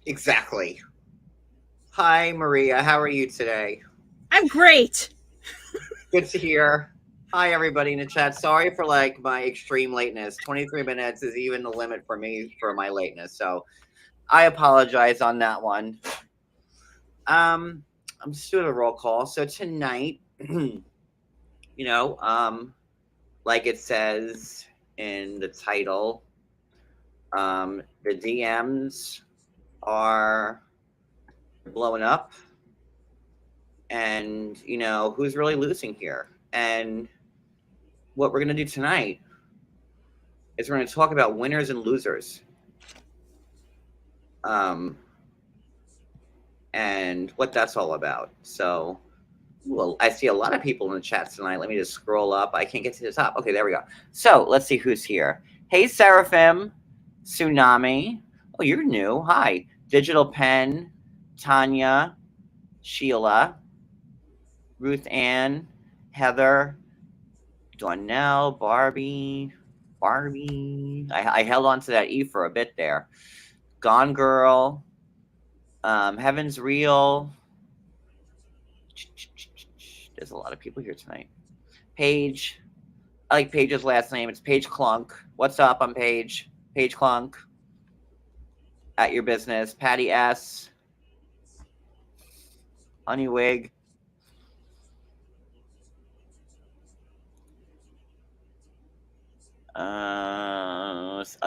Exactly. Hi, Maria. How are you today? I'm great. Good to hear. Hi, everybody in the chat. Sorry for like my extreme lateness. 23 minutes is even the limit for me for my lateness. So I apologize on that one. Um, I'm just doing a roll call. So tonight, you know, like it says in the title, the DMs are blowing up, and who's really losing here. And what we're going to do tonight is we're going to talk about winners and losers, um, and what that's all about. So, well, I see a lot of people in the chat tonight. Let me just scroll up. I can't get to the top. Okay, there we go. So let's see who's here. Hey, Seraphim, Tsunami. Oh, you're new. Hi, Digital Pen, Tanya, Sheila, Ruth Ann, Heather, Donnell, Barbie. I held on to that E for a bit there. Gone Girl, Heaven's Real. There's a lot of people here tonight. Paige. I like Paige's last name. It's Paige Clunk. What's up? I'm Paige. Paige Clunk. At your business. Patty S. Honeywig.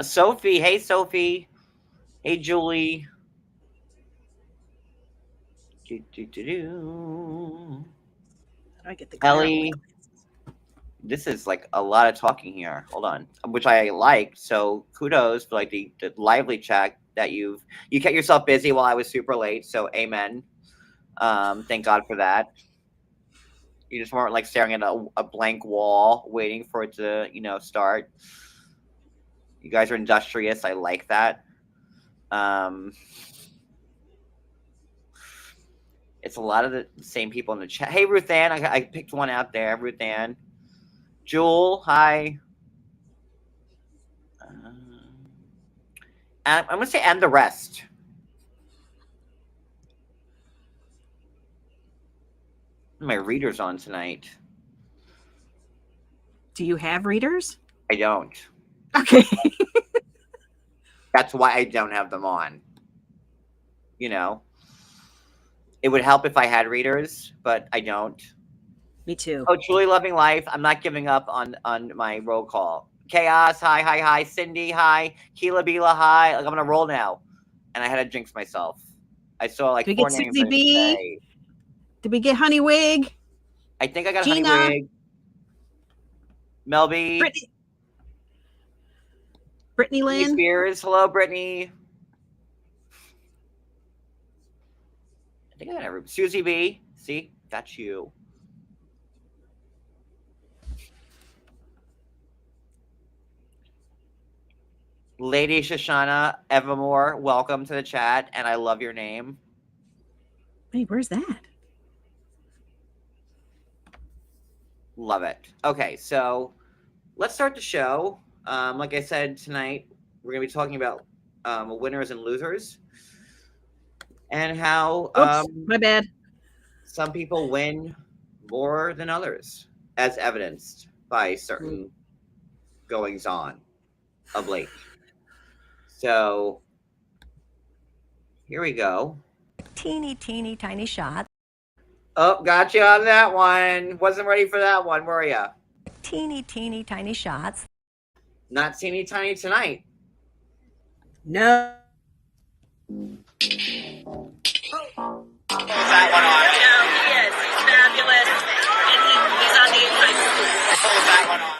Sophie. Hey, Sophie. Hey, Julie. How do I get the Ellie. This is like a lot of talking here. Hold on, which I like. So kudos for like the lively chat that you kept yourself busy while I was super late. So amen. Thank God for that. You just weren't like staring at a blank wall waiting for it to start. You guys are industrious. I like that. It's a lot of the same people in the chat. Hey, Ruth Ann, I picked one out there. Ruth Ann. Jewel, hi. I'm going to say and the rest. My reader's on tonight. Do you have readers? I don't. Okay. That's why I don't have them on. It would help if I had readers, but I don't. Me too. Oh, truly loving life. I'm not giving up on my roll call. Chaos, hi. Cindy, hi. Keela Bila, hi. Like I'm gonna roll now, and I had to jinx myself. I saw like Did we four get names. Susie B? Did we get Honeywig? I think I got Gina? Honeywig. Melby. Brittany Lynn. Spears. Hello, Brittany. I think I got everybody. Susie B. See, that's you. Lady Shoshana Evermore, welcome to the chat, and I love your name. Hey, where's that? Love it. Okay, so let's start the show. Like I said, tonight we're going to be talking about winners and losers, and how my bad. Some people win more than others, as evidenced by certain goings on of late. So here we go. Teeny tiny shot. Oh, got you on that one. Wasn't ready for that one, were you? Teeny tiny shots. Not teeny tiny tonight. No. That one on. He is. He's fabulous. And he's on the inside. Pull that one on.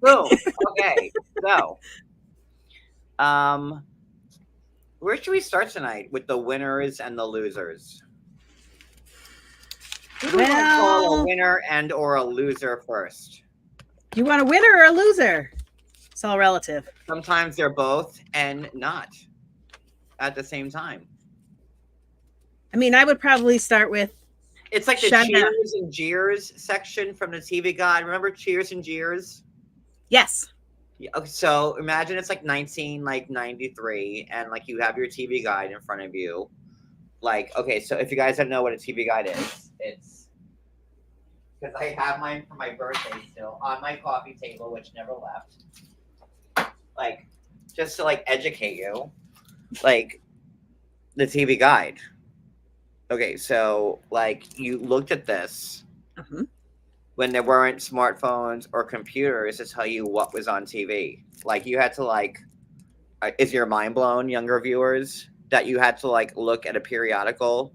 Boom. Okay. So, where should we start tonight with the winners and the losers? Who do we want to call a winner and or a loser first? You want a winner or a loser? It's all relative. Sometimes they're both and not at the same time. I mean, I would probably start with It's like the Shut up. Cheers and Jeers section from the TV Guide. Remember Cheers and Jeers? yes. Yeah, okay, so imagine it's like 1993, and like you have your TV Guide in front of you. Like, okay, so if you guys don't know what a TV Guide is, it's because I have mine for my birthday still on my coffee table, which never left. Like, just to like educate you, like the TV Guide. Okay, so like you looked at this Mhm. when there weren't smartphones or computers to tell you what was on TV. Like you had to like, is your mind blown, younger viewers, that you had to like look at a periodical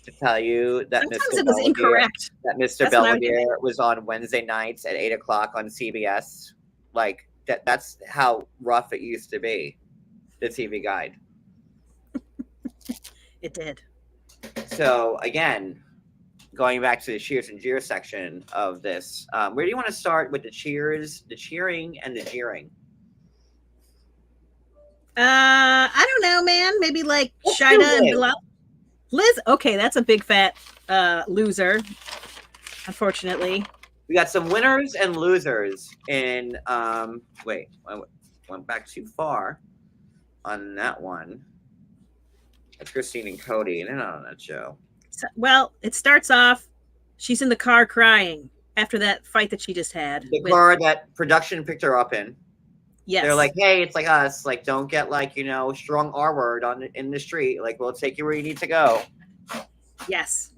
to tell you that Sometimes Mr. it was Belvedere, incorrect. that Mr. That's what I would Belvedere was on Wednesday nights at 8 o'clock on CBS. Like that's how rough it used to be. The TV Guide. It did. So again, going back to the cheers and jeers section of this, where do you want to start with the cheers, the cheering, and the jeering? I don't know, man. Maybe like Let's do Shida and Liz. Bilal. Liz, okay, that's a big fat loser. Unfortunately, We got some winners and losers in. Wait, I went back too far on that one. That's Christine and Cody, and they're not on that show. so, well, it starts off. She's in the car crying after that fight that she just had. The with- car that production picked her up in. yes, They're like, hey, it's like us. Like, don't get like strong R word in the street. Like, we'll take you where you need to go. yes,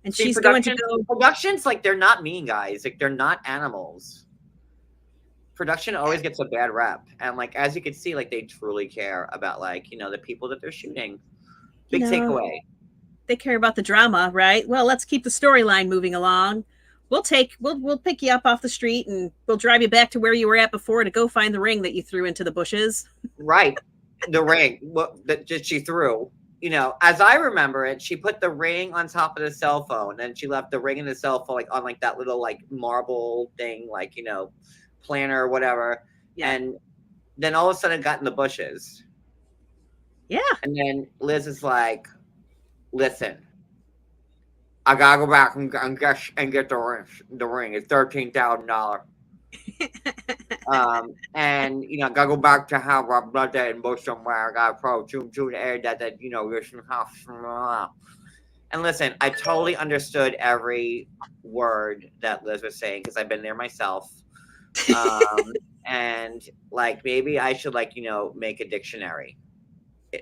and See, she's going to production- go. Productions, like, they're not mean guys. Like, they're not animals. Production always gets a bad rep, and like as you can see, like they truly care about like the people that they're shooting. Big No. takeaway. They care about the drama, right? Well, let's keep the storyline moving along. We'll pick you up off the street and we'll drive you back to where you were at before to go find the ring that you threw into the bushes. Right, the ring. What that just she threw. As I remember it, she put the ring on top of the cell phone, and she left the ring and the cell phone like on like that little like marble thing, like planner or whatever. Yeah. And then all of a sudden it got in the bushes. Yeah. And then Liz is like, listen, I gotta go back and get the ring. The ring is $13,000. And I gotta go back to have our brother in bush somewhere. I gotta pro to the air that you're some house. And listen, I totally understood every word that Liz was saying because I've been there myself. And like maybe I should make a dictionary.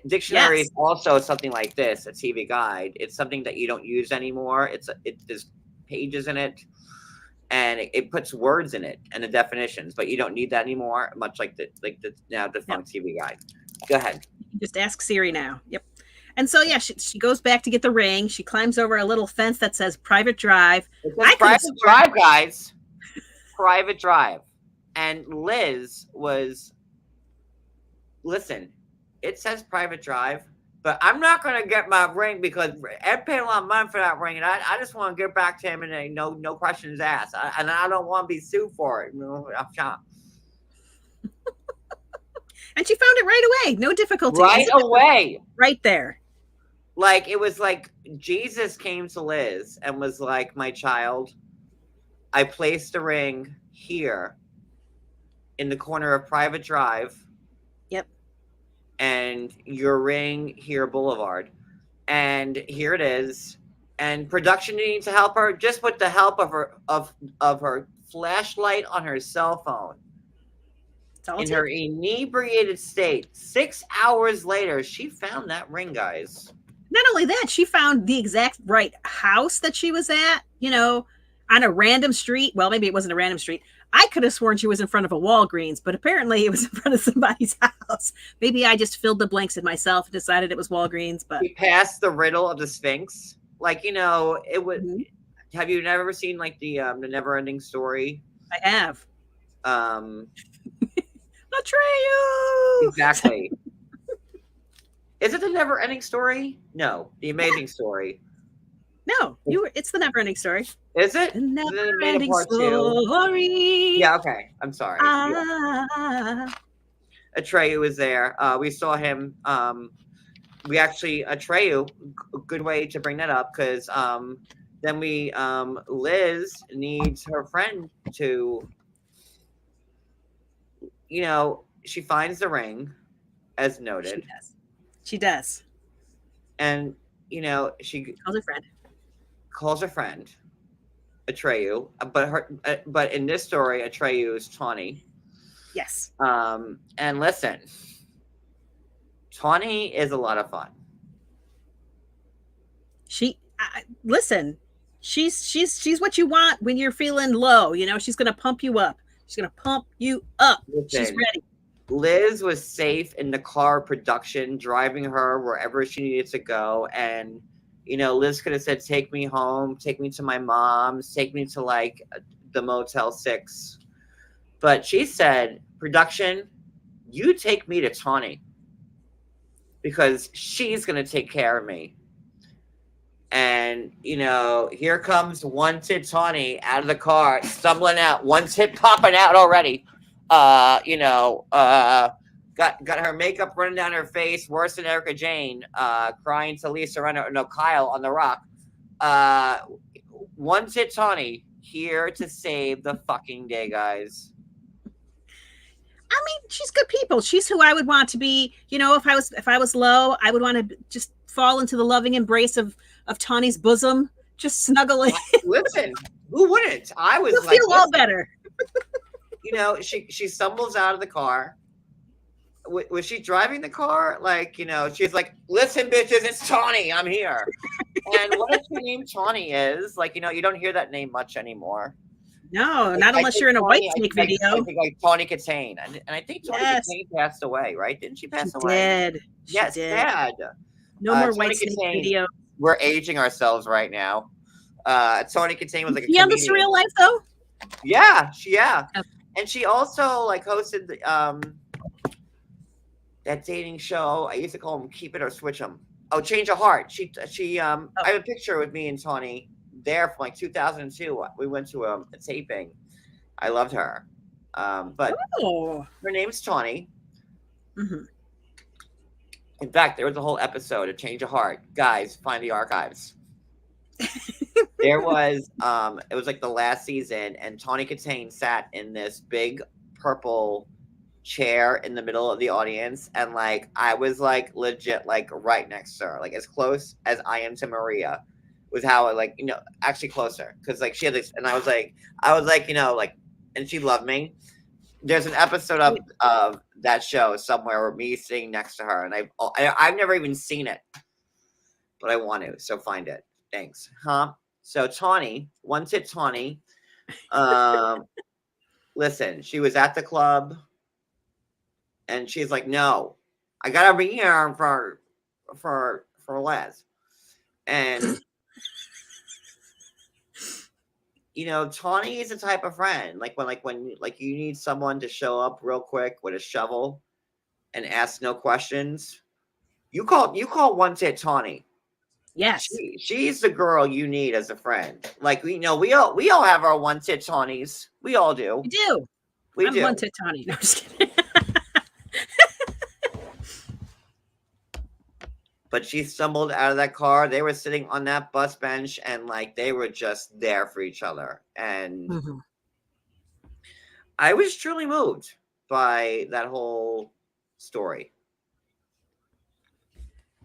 Dictionary Yes. is also something like this, a TV Guide. It's something that you don't use anymore. There's pages in it, and it puts words in it and the definitions, but you don't need that anymore. Much like the now defunct TV Guide. Go ahead. Just ask Siri now. Yep. And so yeah, she goes back to get the ring. She climbs over a little fence that says private drive. It I says could've private sworn- drive, guys. Private drive. And Liz was, listen, it says private drive, but I'm not going to get my ring because Ed paid a lot of money for that ring, and I just want to get back to him and no questions asked. And I don't want to be sued for it. And she found it right away. No difficulty. Right Isn't it? away. Right there. Like, it was like Jesus came to Liz and was like, my child, I placed a ring here in the corner of Private Drive. Yep. And your ring here, Boulevard. And here it is. And production needs to help her just with the help of her flashlight on her cell phone. It's all In it her inebriated state. 6 hours later, she found that ring, guys. Not only that, she found the exact right house that she was at, on a random street. Well, maybe it wasn't a random street. I could have sworn she was in front of a Walgreens, but apparently it was in front of somebody's house. Maybe I just filled the blanks in myself and decided it was Walgreens, but She passed the riddle of the Sphinx. Like, it would. Mhm. Have you never seen like the Never-Ending Story? I have. Atreyu! Exactly. Is it the Never-Ending Story? No, the Amazing Story. No, it's the never ending story. Is it? The Then never it made a ending part 2. story. Yeah, okay. I'm sorry. Yeah. Ah. Atreyu was there. We saw him. We actually Atreyu. Good way to bring that up because then we Liz needs her friend to. She finds the ring, as She noted, does. She does. and she Calls her friend. calls her friend Atreyu, but in this story, Atreyu is Tawny. Yes. And listen, Tawny is a lot of fun. Listen. She's what you want when you're feeling low. She's gonna pump you up. She's gonna pump you up. She's Listen, ready. Liz was safe in the car production, driving her wherever she needed to go. And, Liz could have said, take me home, take me to my mom's, take me to like the Motel 6. But she said, production, you take me to Tawny because she's going to take care of me. And, here comes one tit Tawny out of the car, stumbling out, one tit popping out already. Got her makeup running down her face, worse than Erica Jane, crying to Kyle on the rock. One tit Tawny here to save the fucking day, guys. I mean, she's good people. She's who I would want to be. If I was low, I would want to just fall into the loving embrace of Tawny's bosom, just snuggle in. Listen, who wouldn't? I was You'll like, feel all better. She stumbles out of the car. Was she driving the car? She's like, listen, bitches, it's Tawny. I'm here. And what if her name Tawny is? You don't hear that name much anymore. No, not unless you're in a White Snake video. I think like Tawny Katane. And I think Tawny Katane passed away, right? Didn't she pass away? Yes, did. sad. No more Tawny White Snake Katane. video. We're aging ourselves right now. Tawny Katane was like a on the comedian. Surreal Life, though? Yeah. Okay. And she also hosted the that dating show. I used to call them Keep It or Switch Them. Oh, Change of Heart. I have a picture with me and Tawny there from 2002. We went to a taping. I loved her. But her name's Tawny. Mm-hmm. In fact, there was a whole episode of Change of Heart. Guys, find the archives. There was it was like the last season, and Tawny Katane sat in this big purple chair in the middle of the audience, and I was legit right next to her, as close as I am to Maria, was how I actually closer, because she had this, and I was like and she loved me. There's an episode of that show somewhere where me sitting next to her, and I've never even seen it, but I want to, so find it. Thanks. So Tawny, one tit Tawny. Listen, she was at the club, and she's like, "No, I gotta be here for Les." And Tawny is the type of friend when you need someone to show up real quick with a shovel and ask no questions. You call one tit Tawny. Yes, she's the girl you need as a friend. We all have our one tit Tawnies. We all do. We do. I'm one tit Tawny. No, I'm just kidding. But she stumbled out of that car. They were sitting on that bus bench, and they were just there for each other. And I was truly moved by that whole story.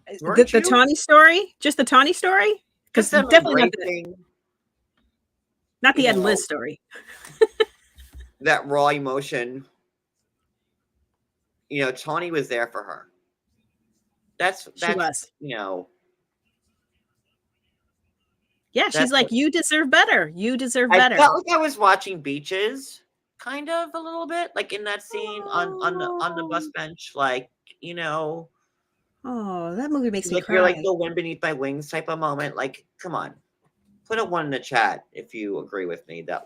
The Tawny story? Just the Tawny story? Because definitely not the Ed and Liz story. That raw emotion. Tawny was there for her. That's she was. Yeah, she's like, you deserve better. You deserve better. I felt like I was watching Beaches, kind of a little bit, in that scene on the bus bench, Oh, that movie makes me cry. You're the wind beneath my wings type of moment. Come on, put a 1 in the chat if you agree with me that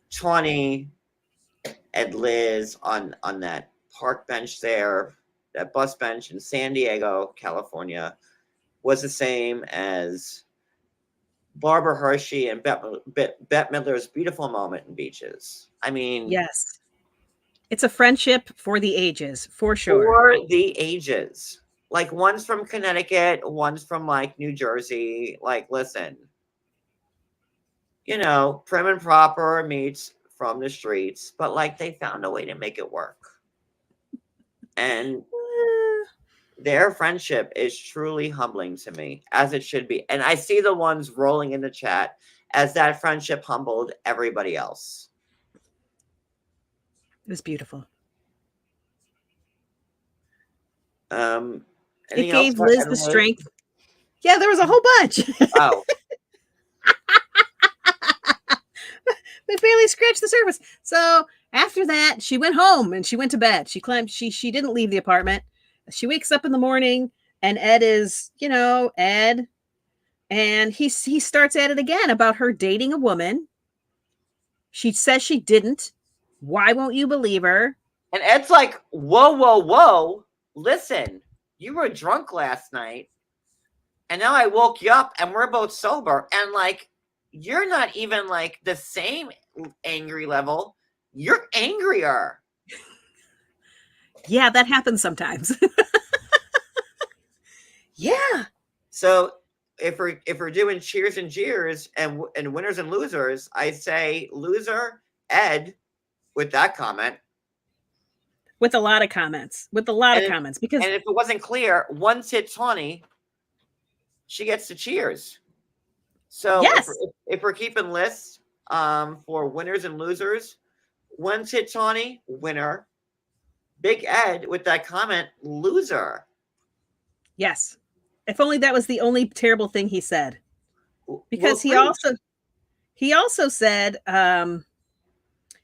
Tawny and Liz on that park bench there, that bus bench in San Diego, California, was the same as Barbara Hershey and Bette Midler's beautiful moment in Beaches. I mean, Yes. It's a friendship for the ages, for sure. for the ages. Like one's from Connecticut, one's from like New Jersey. Like, listen, you know, prim and proper meets from the streets, but like they found a way to make it work. And their friendship is truly humbling to me, as it should be. And I see the ones rolling in the chat as that friendship humbled everybody else. It was beautiful. Anything It else gave about Liz Ed the and Liz? strength. Yeah, there was a whole bunch. Oh, We barely scratched the surface. So after that, she went home and she went to bed. She claimed she didn't leave the apartment. She wakes up in the morning and Ed is, you know, Ed. And he starts at it again about her dating a woman. She says she didn't. Why won't you believe her? and Ed's like, whoa, whoa, whoa. Listen, you were drunk last night, and now I woke you up and we're both sober. And like, you're not even like the same angry level. You're angrier. Yeah, that happens sometimes. Yeah. So if we're doing cheers and jeers and winners and losers, I say loser Ed with that comment. With a lot of comments. With a lot of And- comments. Because And if it wasn't clear, once hit Tawny, she gets the cheers. So Yes. if we're keeping lists for winners and losers, once hit Tawny, winner. Big Ed with that comment, loser. yes. If only that was the only terrible thing he said. Because Well, he also said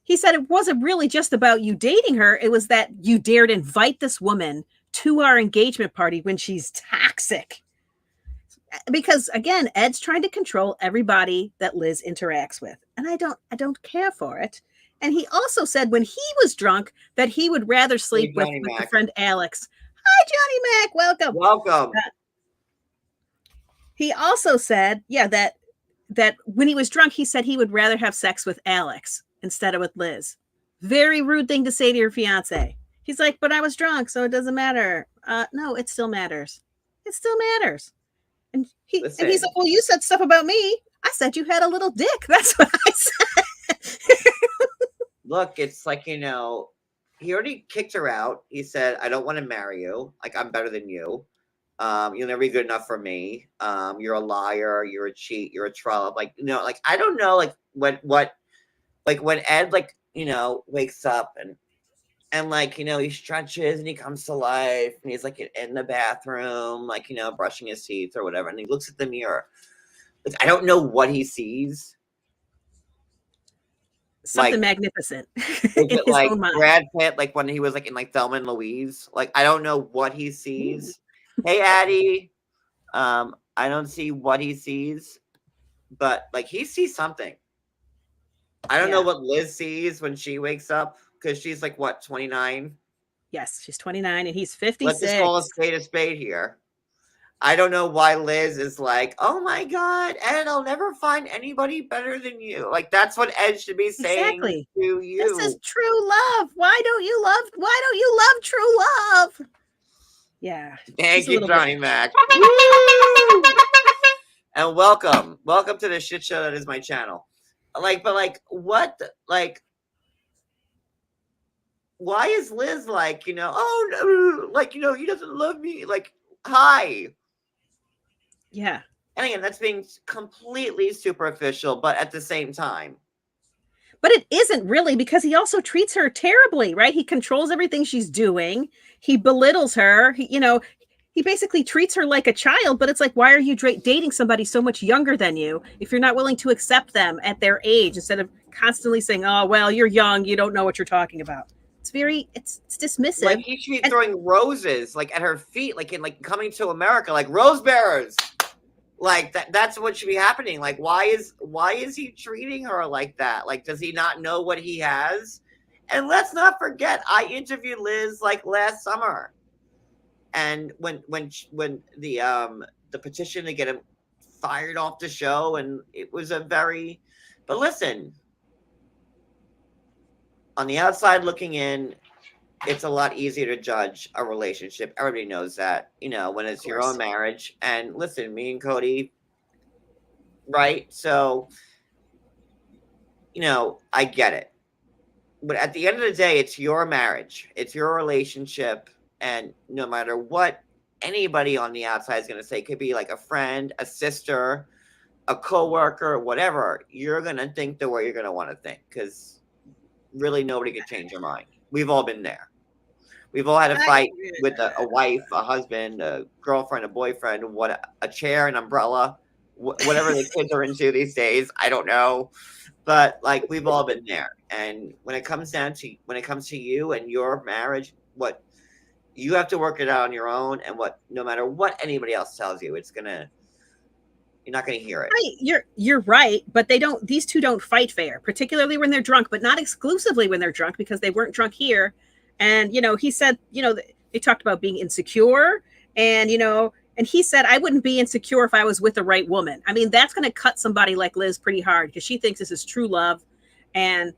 he said it wasn't really just about you dating her, it was that you dared invite this woman to our engagement party when she's toxic. Because again, Ed's trying to control everybody that Liz interacts with, and I don't care for it. And he also said when he was drunk that he would rather sleep with Johnny the Mac. friend Alex. Hi Johnny Mac, welcome. welcome. He also said, yeah, that when he was drunk, he said he would rather have sex with Alex instead of with Liz. Very rude thing to say to your fiance. He's like, but I was drunk, so it doesn't matter. No, it still matters. It still matters. And he's Listen. like, well, you said stuff about me. I said you had a little dick. That's what I said. Look, it's like, you know, he already kicked her out. He said, I don't want to marry you. Like, I'm better than you. You'll never be good enough for me. You're a liar. You're a cheat. You're a troll. Like, you know, like, I don't know, like, what, like, when Ed, like, you know, wakes up and like, you know, he stretches and he comes to life and he's like in the bathroom, like, you know, brushing his teeth or whatever. And he looks at the mirror. Like, I don't know what he sees. Something Like, magnificent Is in it his like own mind. Brad Pitt, like when he was like in like Thelma and Louise? Like, I don't know what he sees. Hey, Addie. I don't see what he sees, but like he sees something. I don't know Yeah. what Liz sees when she wakes up because she's like what, 29? Yes, she's 29 and he's Let's 56. just call a spade here. I don't know why Liz is like, oh my God, Ed, I'll never find anybody better than you. Like, that's what Ed should be saying Exactly. to you. This is true love. Why don't you love true love? Yeah. Thank Just a you, little bit. Johnny Mac. Woo! And welcome to the shit show that is my channel. Like, but like, what? Like, why is Liz like, you know? Oh no, like, you know, he doesn't love me. Like, hi. Yeah. And again, that's being completely superficial, but at the same time, But it isn't really because he also treats her terribly, right? He controls everything she's doing. He belittles her. He basically treats her like a child, but it's like, why are you dating somebody so much younger than you if you're not willing to accept them at their age instead of constantly saying, oh, well, you're young. You don't know what you're talking about. It's dismissive. like he should be throwing roses like at her feet, like in like Coming to America, like rose bearers. Like that's what should be happening. Like, why is he treating her like that? Like, does he not know what he has? And let's not forget, I interviewed Liz like last summer. And when the petition to get him fired off the show, and it was a very. But listen, on the outside looking in, it's a lot easier to judge a relationship. Everybody knows that, when it's your own marriage. And listen, me and Cody, right? So, I get it. But at the end of the day, it's your marriage, it's your relationship. And no matter what anybody on the outside is going to say, could be like a friend, a sister, a coworker, whatever, you're going to think the way you're going to want to think, because really nobody can change your mind. We've all been there. We've all had a fight with a wife, a husband, a girlfriend, a boyfriend, a chair, an umbrella, whatever the kids are into these days. I don't know. But like, we've all been there. And when it comes to you and your marriage, what you have to work it out on your own, and no matter what anybody else tells you, you're not going to hear it. Right. You're right, but these two don't fight fair, particularly when they're drunk, but not exclusively when they're drunk, because they weren't drunk here. And, he said, they talked about being insecure, and, and he said, I wouldn't be insecure if I was with the right woman. I mean, that's going to cut somebody like Liz pretty hard, because she thinks this is true love. And,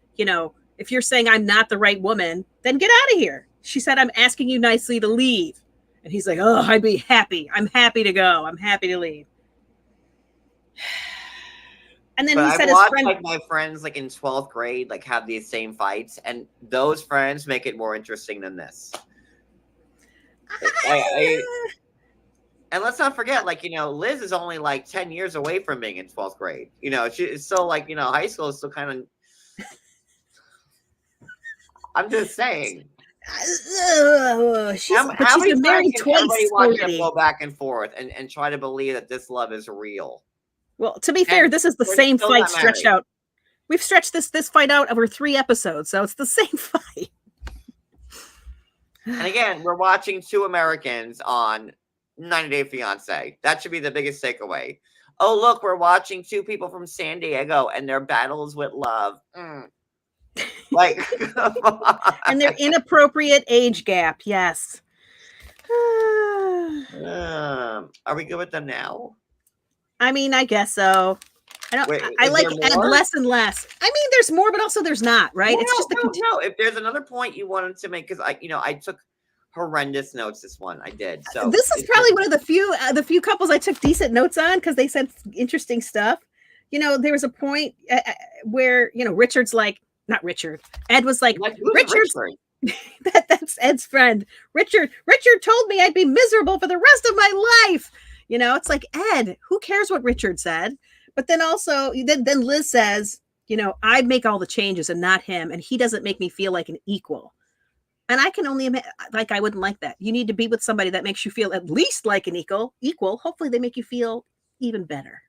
if you're saying I'm not the right woman, then get out of here. She said, I'm asking you nicely to leave. And he's like, oh, I'd be happy. I'm happy to go. I'm happy to leave. And then he said, like my friends, like in 12th grade, like have these same fights, and those friends make it more interesting than this. And let's not forget, like, Liz is only like 10 years away from being in 12th grade. She's still like, high school is still kind of. I'm just saying. She's been married twice. Everybody wants to go back and forth and try to believe that this love is real. Well, to be fair, this is the same fight stretched out. We've stretched this fight out over 3 episodes, so it's the same fight. And again, we're watching 2 Americans on 90 Day Fiancé. That should be the biggest takeaway. Oh, look, we're watching 2 people from San Diego and their battles with love. Like, and their inappropriate age gap. Yes. Are we good with them now? I mean, I guess so. I like Ed less and less. I mean, there's more, but also there's not, right? No, it's just no. If there's another point you wanted to make, because I took horrendous notes this one. I did. So this is probably one of the few couples I took decent notes on, because they said interesting stuff. There was a point where Richard's like, not Richard. Ed was like, Richard. That's Ed's friend. Richard told me I'd be miserable for the rest of my life. It's like, Ed, who cares what Richard said? But then also, then Liz says, I make all the changes and not him, and he doesn't make me feel like an equal. And I can only imagine, like, I wouldn't like that. You need to be with somebody that makes you feel at least like an equal. Hopefully they make you feel even better.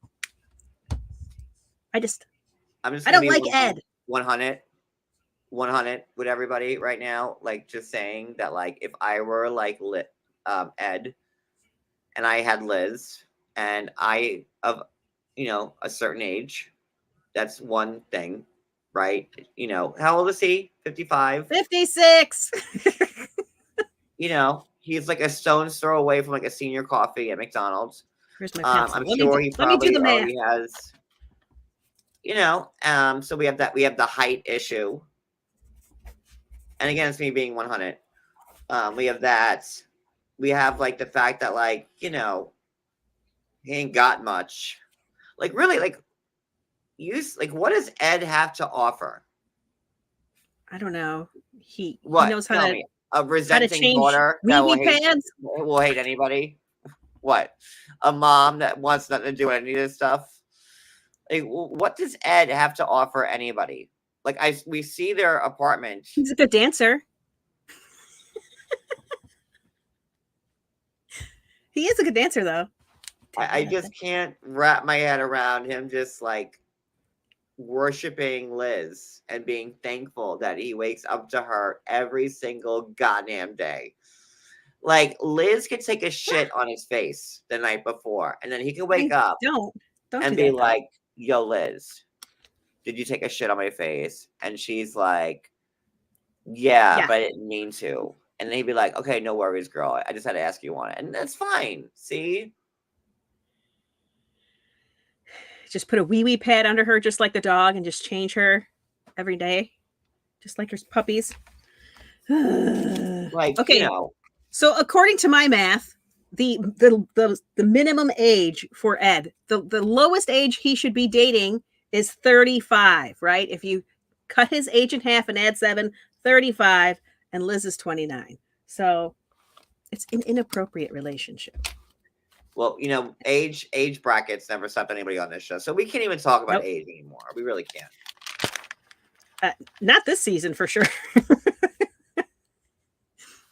I don't like Ed. 100 with everybody right now. Like, just saying that, like, if I were like Ed, and I had Liz, and I of a certain age, that's one thing, right? How old is he? 55? 56. He's like a stone's throw away from like a senior coffee at McDonald's. Here's my pencil. I'm sure he probably already has. So we have the height issue. And again, it's me being 100. We have that. We have like the fact that, like, he ain't got much. Like, really, like, what does Ed have to offer? I don't know. He knows how to. A resenting daughter that will hate anybody. What? A mom that wants nothing to do with any of this stuff. Like, what does Ed have to offer anybody? Like, we see their apartment. He's a good dancer. He is a good dancer, though. I just can't wrap my head around him just like worshiping Liz and being thankful that he wakes up to her every single goddamn day. Like, Liz could take a shit on his face the night before, and then he can wake up and be like, yo, Liz, did you take a shit on my face? And she's like, yeah, but I didn't mean to. And then he'd be like, okay, no worries, girl. I just had to ask you on it. And that's fine. See? just put a wee wee pad under her, just like the dog, and just change her every day, just like her puppies. Like, Okay, so according to my math, the minimum age for Ed, the lowest age he should be dating is 35, right? If you cut his age in half and add 7, 35, and Liz is 29. So it's an inappropriate relationship. Well, age brackets never stop anybody on this show, so we can't even talk about Nope. age anymore. We really can't. Not this season for sure.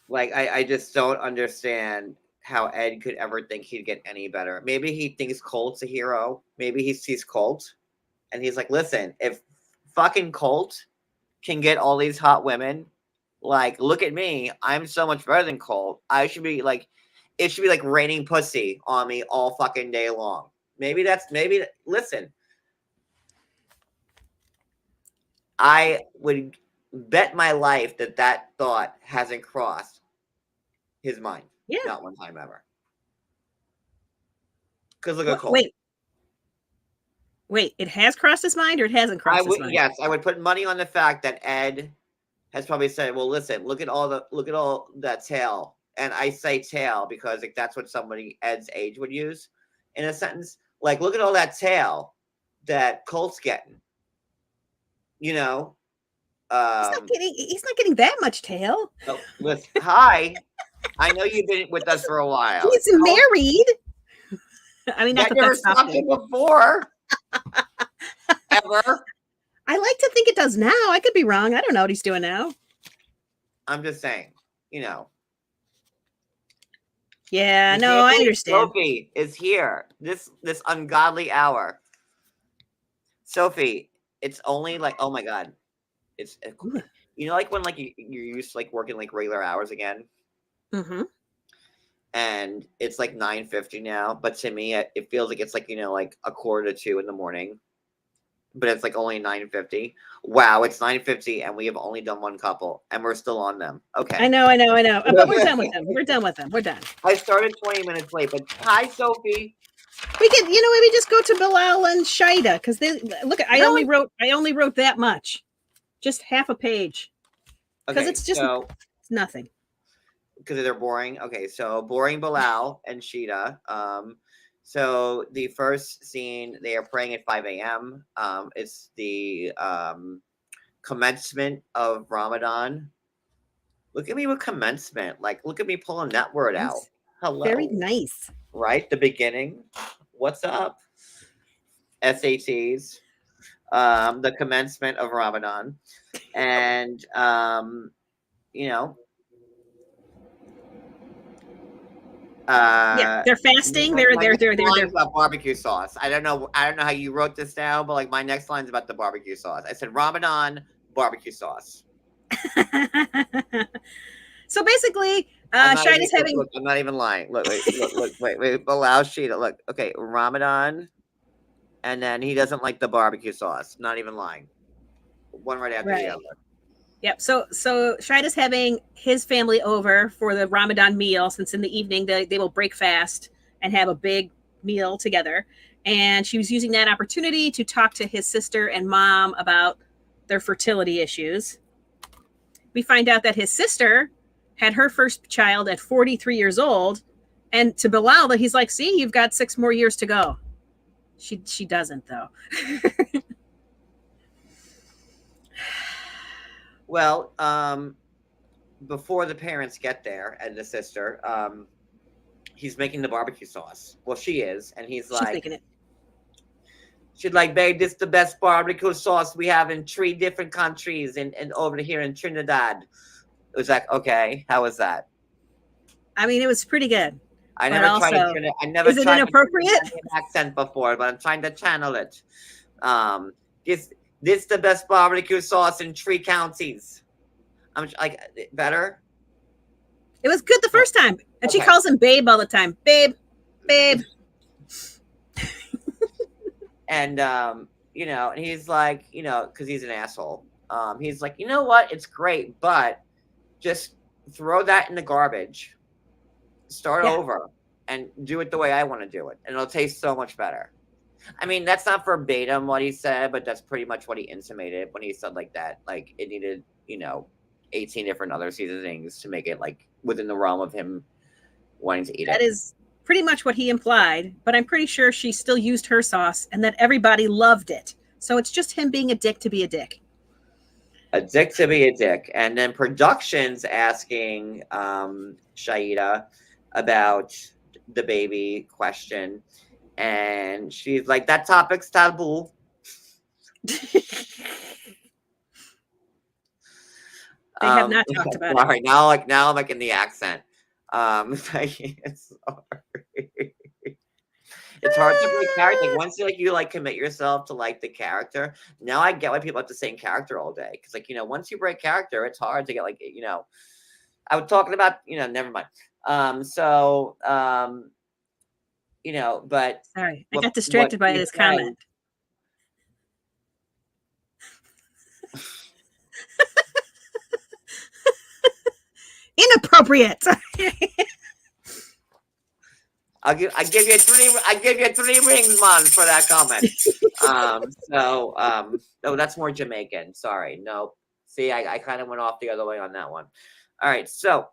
Like, I just don't understand how Ed could ever think he'd get any better. Maybe he thinks Colt's a hero. Maybe he sees Colt and he's like, listen, if fucking Colt can get all these hot women, like, look at me. I'm so much better than Colt. It should be like raining pussy on me all fucking day long. Listen, I would bet my life that thought hasn't crossed his mind. Yeah. Not one time ever. Because look at Colt. Wait, it has crossed his mind or it hasn't crossed his mind? Yes, I would put money on the fact that Ed has probably said, well, listen, look at all that tail. And I say tail because like, that's what somebody Ed's age would use in a sentence. Like, look at all that tail that Colt's getting. He's not getting that much tail. So, listen, hi. I know you've been with us for a while. He's married. I mean, not that that never that's stopped stopped him. him before. Ever. I like to think it does now. I could be wrong. I don't know what he's doing now. I'm just saying, Yeah, The no, I family understand. Sophie is here. This ungodly hour. Sophie, it's only like, oh my god, it's like when like you're used to like working like regular hours again, Mm-hmm. and it's like 9:50 now. But to me, it feels like it's like like 1:45 in the morning. But it's like only 9:50. Wow, it's 9:50, and we have only done one couple, and we're still on them. Okay, I know. But we're done with them. We're done with them. We're done. I started 20 minutes late, but hi, Sophie. We could, maybe just go to Bilal and Shida because they look. I only wrote that much, just half a page, because Okay, it's just it's nothing. Because they're boring. Okay, so boring Bilal and Sheeta. So the first scene, they are praying at 5 a.m. It's the commencement of Ramadan. Look at me with commencement. Like, look at me pulling that word out. Hello. Very nice. Right? The beginning. What's up? SATs. The commencement of Ramadan. And, Yeah, they're fasting. They're about barbecue sauce. I don't know how you wrote this down, but like my next line's about the barbecue sauce. I said Ramadan barbecue sauce. So basically, Shida's having. Look, I'm not even lying. Look, wait. Allow Sheeta. Look, okay, Ramadan, and then he doesn't like the barbecue sauce. Not even lying. One right after the other. Yep. So Shida's having his family over for the Ramadan meal, since in the evening they will break fast and have a big meal together. And she was using that opportunity to talk to his sister and mom about their fertility issues. We find out that his sister had her first child at 43 years old. And to Bilal, that he's like, see, you've got 6 more years to go. She doesn't, though. Well, before the parents get there and the sister, he's making the barbecue sauce. Well, she is, and he's like, she's making it. She's like, babe, this is the best barbecue sauce we have in 3 different countries and over here in Trinidad. It was like, okay, how was that? I mean, it was pretty good. I never tried is it inappropriate? Accent before, but I'm trying to channel it. This is the best barbecue sauce in 3 counties. I'm like, better? It was good the first time. And she calls him babe all the time. Babe. And, and he's like, because he's an asshole. He's like, you know what? It's great, but just throw that in the garbage. Start over and do it the way I want to do it. And it'll taste so much better. I mean, that's not verbatim what he said, but that's pretty much what he intimated when he said like that. Like it needed, 18 different other seasonings to make it like within the realm of him wanting to eat That it. is pretty much what he implied, but I'm pretty sure she still used her sauce and that everybody loved it. So it's just him being a dick to be a dick. A dick to be a dick. And then production's asking Shaida about the baby question. And she's like, that topic's taboo. They have not talked about it. All right, now I'm like in the accent. It's sorry. It's hard to play character. Like, once you commit yourself to like the character, now I get why people have the same character all day. Because once you break character, it's hard to get I was talking about never mind. But Sorry, I got distracted by this comment. Inappropriate. I give you three rings, man, for that comment. No, that's more Jamaican. Sorry, no. See, I kind of went off the other way on that one. All right, so,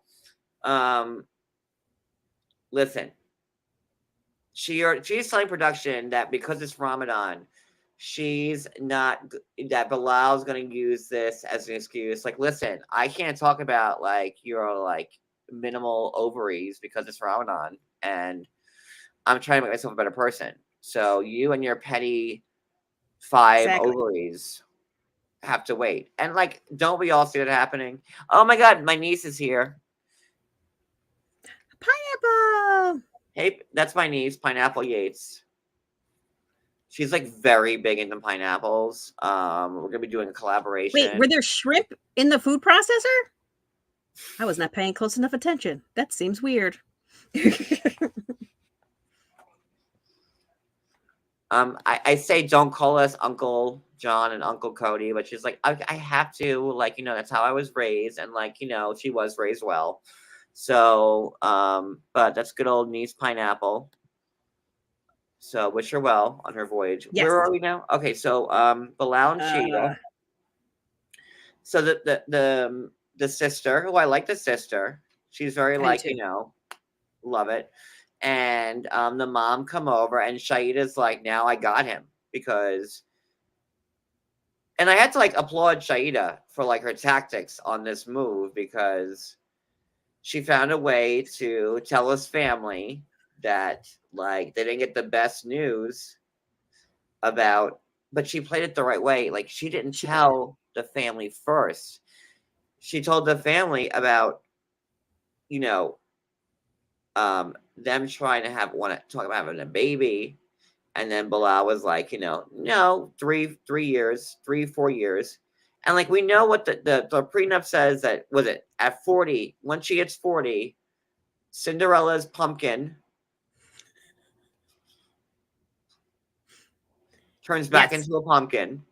listen. She's telling production that because it's Ramadan, that Bilal's going to use this as an excuse. Like, listen, I can't talk about your minimal ovaries because it's Ramadan, and I'm trying to make myself a better person. So you and your petty 5 ovaries have to wait. And don't we all see that happening? Oh my God, my niece is here. Pineapple. Hey, that's my niece, Pineapple Yates. She's very big into pineapples. We're gonna be doing a collaboration. Wait, were there shrimp in the food processor? I was not paying close enough attention. That seems weird. I say don't call us Uncle John and Uncle Cody, but she's like, I have to, that's how I was raised, and she was raised well. So, but that's good old niece Pineapple. So wish her well on her voyage. Yes. Where are we now? Okay, so Bilal and Sheeta. So the sister, who I like the sister, she's very love it. And the mom come over, and Shaida's like, now I got him, because, and I had to applaud Shaida for her tactics on this move, because she found a way to tell his family that they didn't get the best news about, but she played it the right way. She didn't tell the family first. She told the family about, them trying to talk about having a baby. And then Bilal was like, no, 4 years. And we know what the prenup says, that was it at 40, once she hits 40, Cinderella's pumpkin turns back into a pumpkin.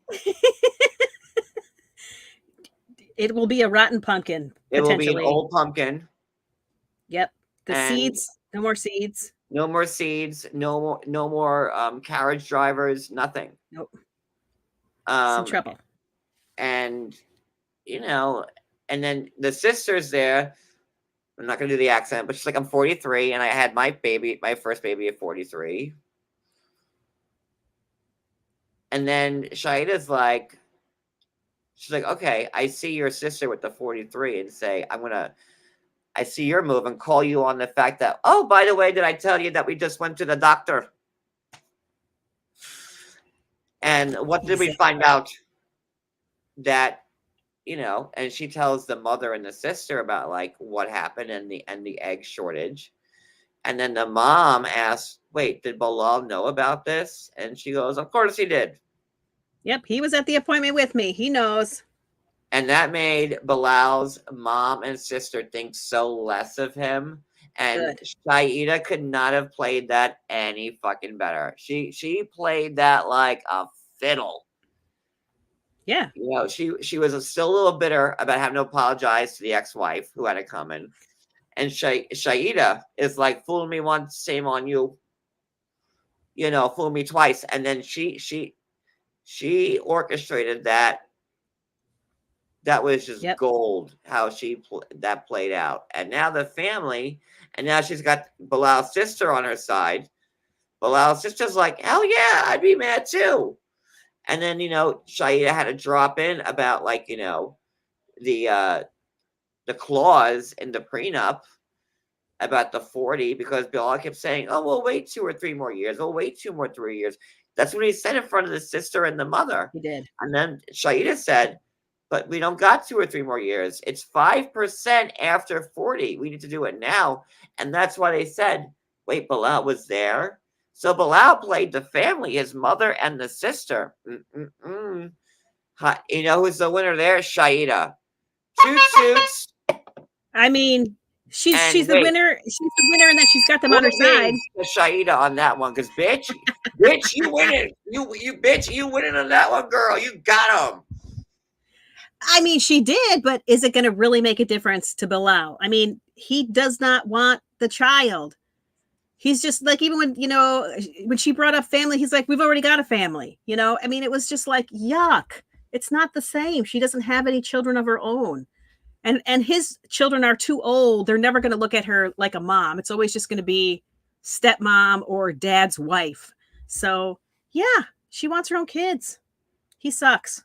It will be a rotten pumpkin. It will be an old pumpkin. Yep. The seeds, no more seeds. No more seeds. No more carriage drivers. Nothing. Nope. Some trouble. And and then the sister's there. I'm not gonna do the accent, but she's like, I'm 43, and I had my first baby at 43. And then Shaida's like, she's like, okay, I see your sister with the 43, and say, I see your move, and call you on the fact that, oh, by the way, did I tell you that we just went to the doctor? And what did we find out? That, and she tells the mother and the sister about what happened and the egg shortage. And then the mom asks, wait, did Bilal know about this? And she goes, of course he did. Yep, he was at the appointment with me. He knows. And that made Bilal's mom and sister think so less of him. And Shaida could not have played that any fucking better. She played that like a fiddle. Yeah. She was still a little bitter about having to apologize to the ex-wife who had it coming. And Shaida is like, fool me once, shame on you. fool me twice. And then she orchestrated that. That was just Yep. gold how that played out. And now the family, and now she's got Bilal's sister on her side. Bilal's sister's like, hell yeah, I'd be mad too. And then, Shaida had to drop in about the clause in the prenup about the 40 because Bilal kept saying, oh, we'll wait 2 or 3 more years. We'll wait 2 or 3 years. That's what he said in front of the sister and the mother. He did. And then Shaida said, but we don't got 2 or 3 more years. It's 5% after 40. We need to do it now. And that's why they said, wait, Bilal was there? So Bilal played the family, his mother and the sister. You know who's the winner there? Shaida. Toot toots. I mean, she's And the wait. winner. She's the winner in that she's got them on her side. Shaida on that one, because bitch, you winning. You bitch, you winning on that one, girl. You got him. I mean, she did, but is it going to really make a difference to Bilal? I mean, he does not want the child. He's just like, even when she brought up family, he's like, we've already got a family. I mean, it was just like, yuck. It's not the same. She doesn't have any children of her own. And his children are too old. They're never going to look at her like a mom. It's always just going to be stepmom or dad's wife. So, yeah, she wants her own kids. He sucks.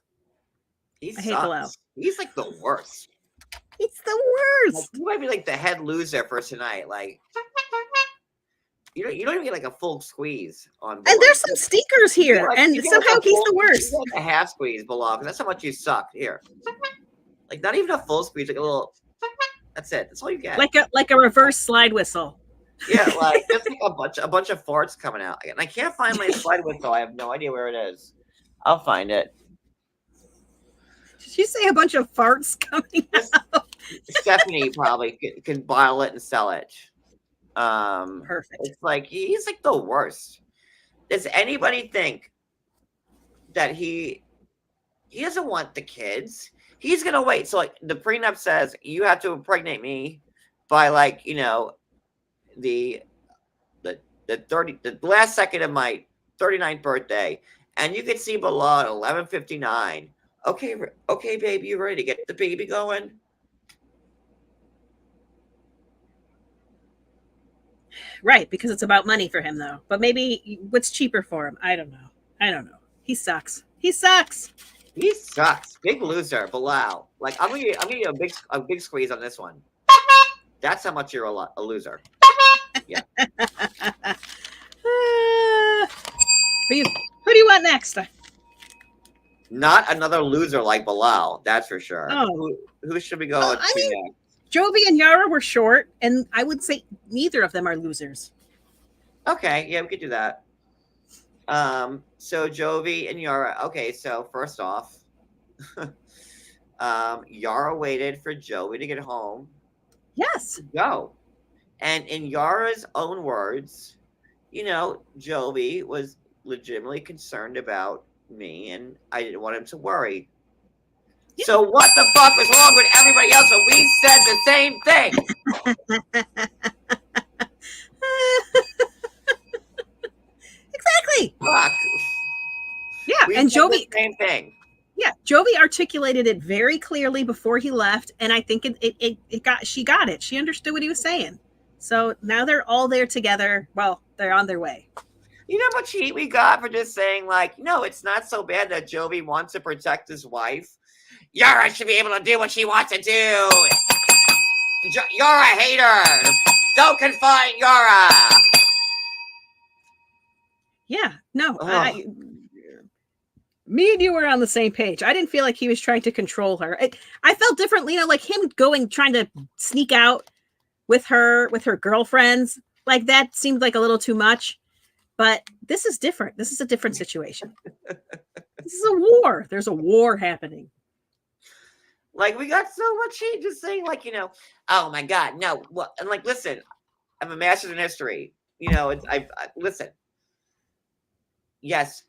I hate Bilal. He's like the worst. He's the Like, worst. you might be like the head loser for tonight. Like, you don't even get like a full squeeze on board. And there's some stickers You get here, like- and you get somehow like a he's full- the worst. you get like a half squeeze, Bilal, because that's how much you suck. Here, like not even a full squeeze, like a little. That's it. That's all you get. Like a reverse slide whistle. Yeah, like there's like a bunch of farts coming out, and I can't find my slide whistle. I have no idea where it is. I'll find it. Did you say a bunch of farts coming out? Stephanie probably can bottle it and sell it. Perfect. It's like he's like the worst. Does anybody think that he doesn't want the kids? He's gonna wait. So like the prenup says you have to impregnate me by like the last second of my 39th birthday, and you can see below at 11:59. Okay, baby, you ready to get the baby going? Right, because it's about money for him, though. But maybe what's cheaper for him? I don't know. He sucks. He sucks. He sucks. Big loser, Bilal. Like I'm gonna give you a big squeeze on this one. That's how much you're a loser. Yeah. Who do you want next? Not another loser like Bilal, that's for sure. Oh. Who should we go Well, to I mean- next? Jovi and Yara were short, and I would say neither of them are losers. Okay, yeah, we could do that. So Jovi and Yara. Okay, so first off, Yara waited for Jovi to get home Yes. to go. And in Yara's own words, Jovi was legitimately concerned about me and I didn't want him to worry. Yeah. So what the fuck was wrong with everybody else? And we said the same thing. Exactly. Fuck. Yeah, We and said Jovi. the same thing. Yeah, Jovi articulated it very clearly before he left, and I think she got it. She understood what he was saying. So now they're all there together. Well, they're on their way. You know how much heat we got for just saying, like, no, it's not so bad that Jovi wants to protect his wife. Yara should be able to do what she wants to do. You're a hater. Don't confine Yara. Yeah, no, Ugh. me and you were on the same page. I didn't feel like he was trying to control her. I felt differently, like him trying to sneak out with her girlfriends. Like that seemed like a little too much. But this is different. This is a different situation. This is a war. There's a war happening. Like, we got so much heat just saying, like, oh my God, no. Well, and like, listen, I'm a master's in history. Listen. Yes,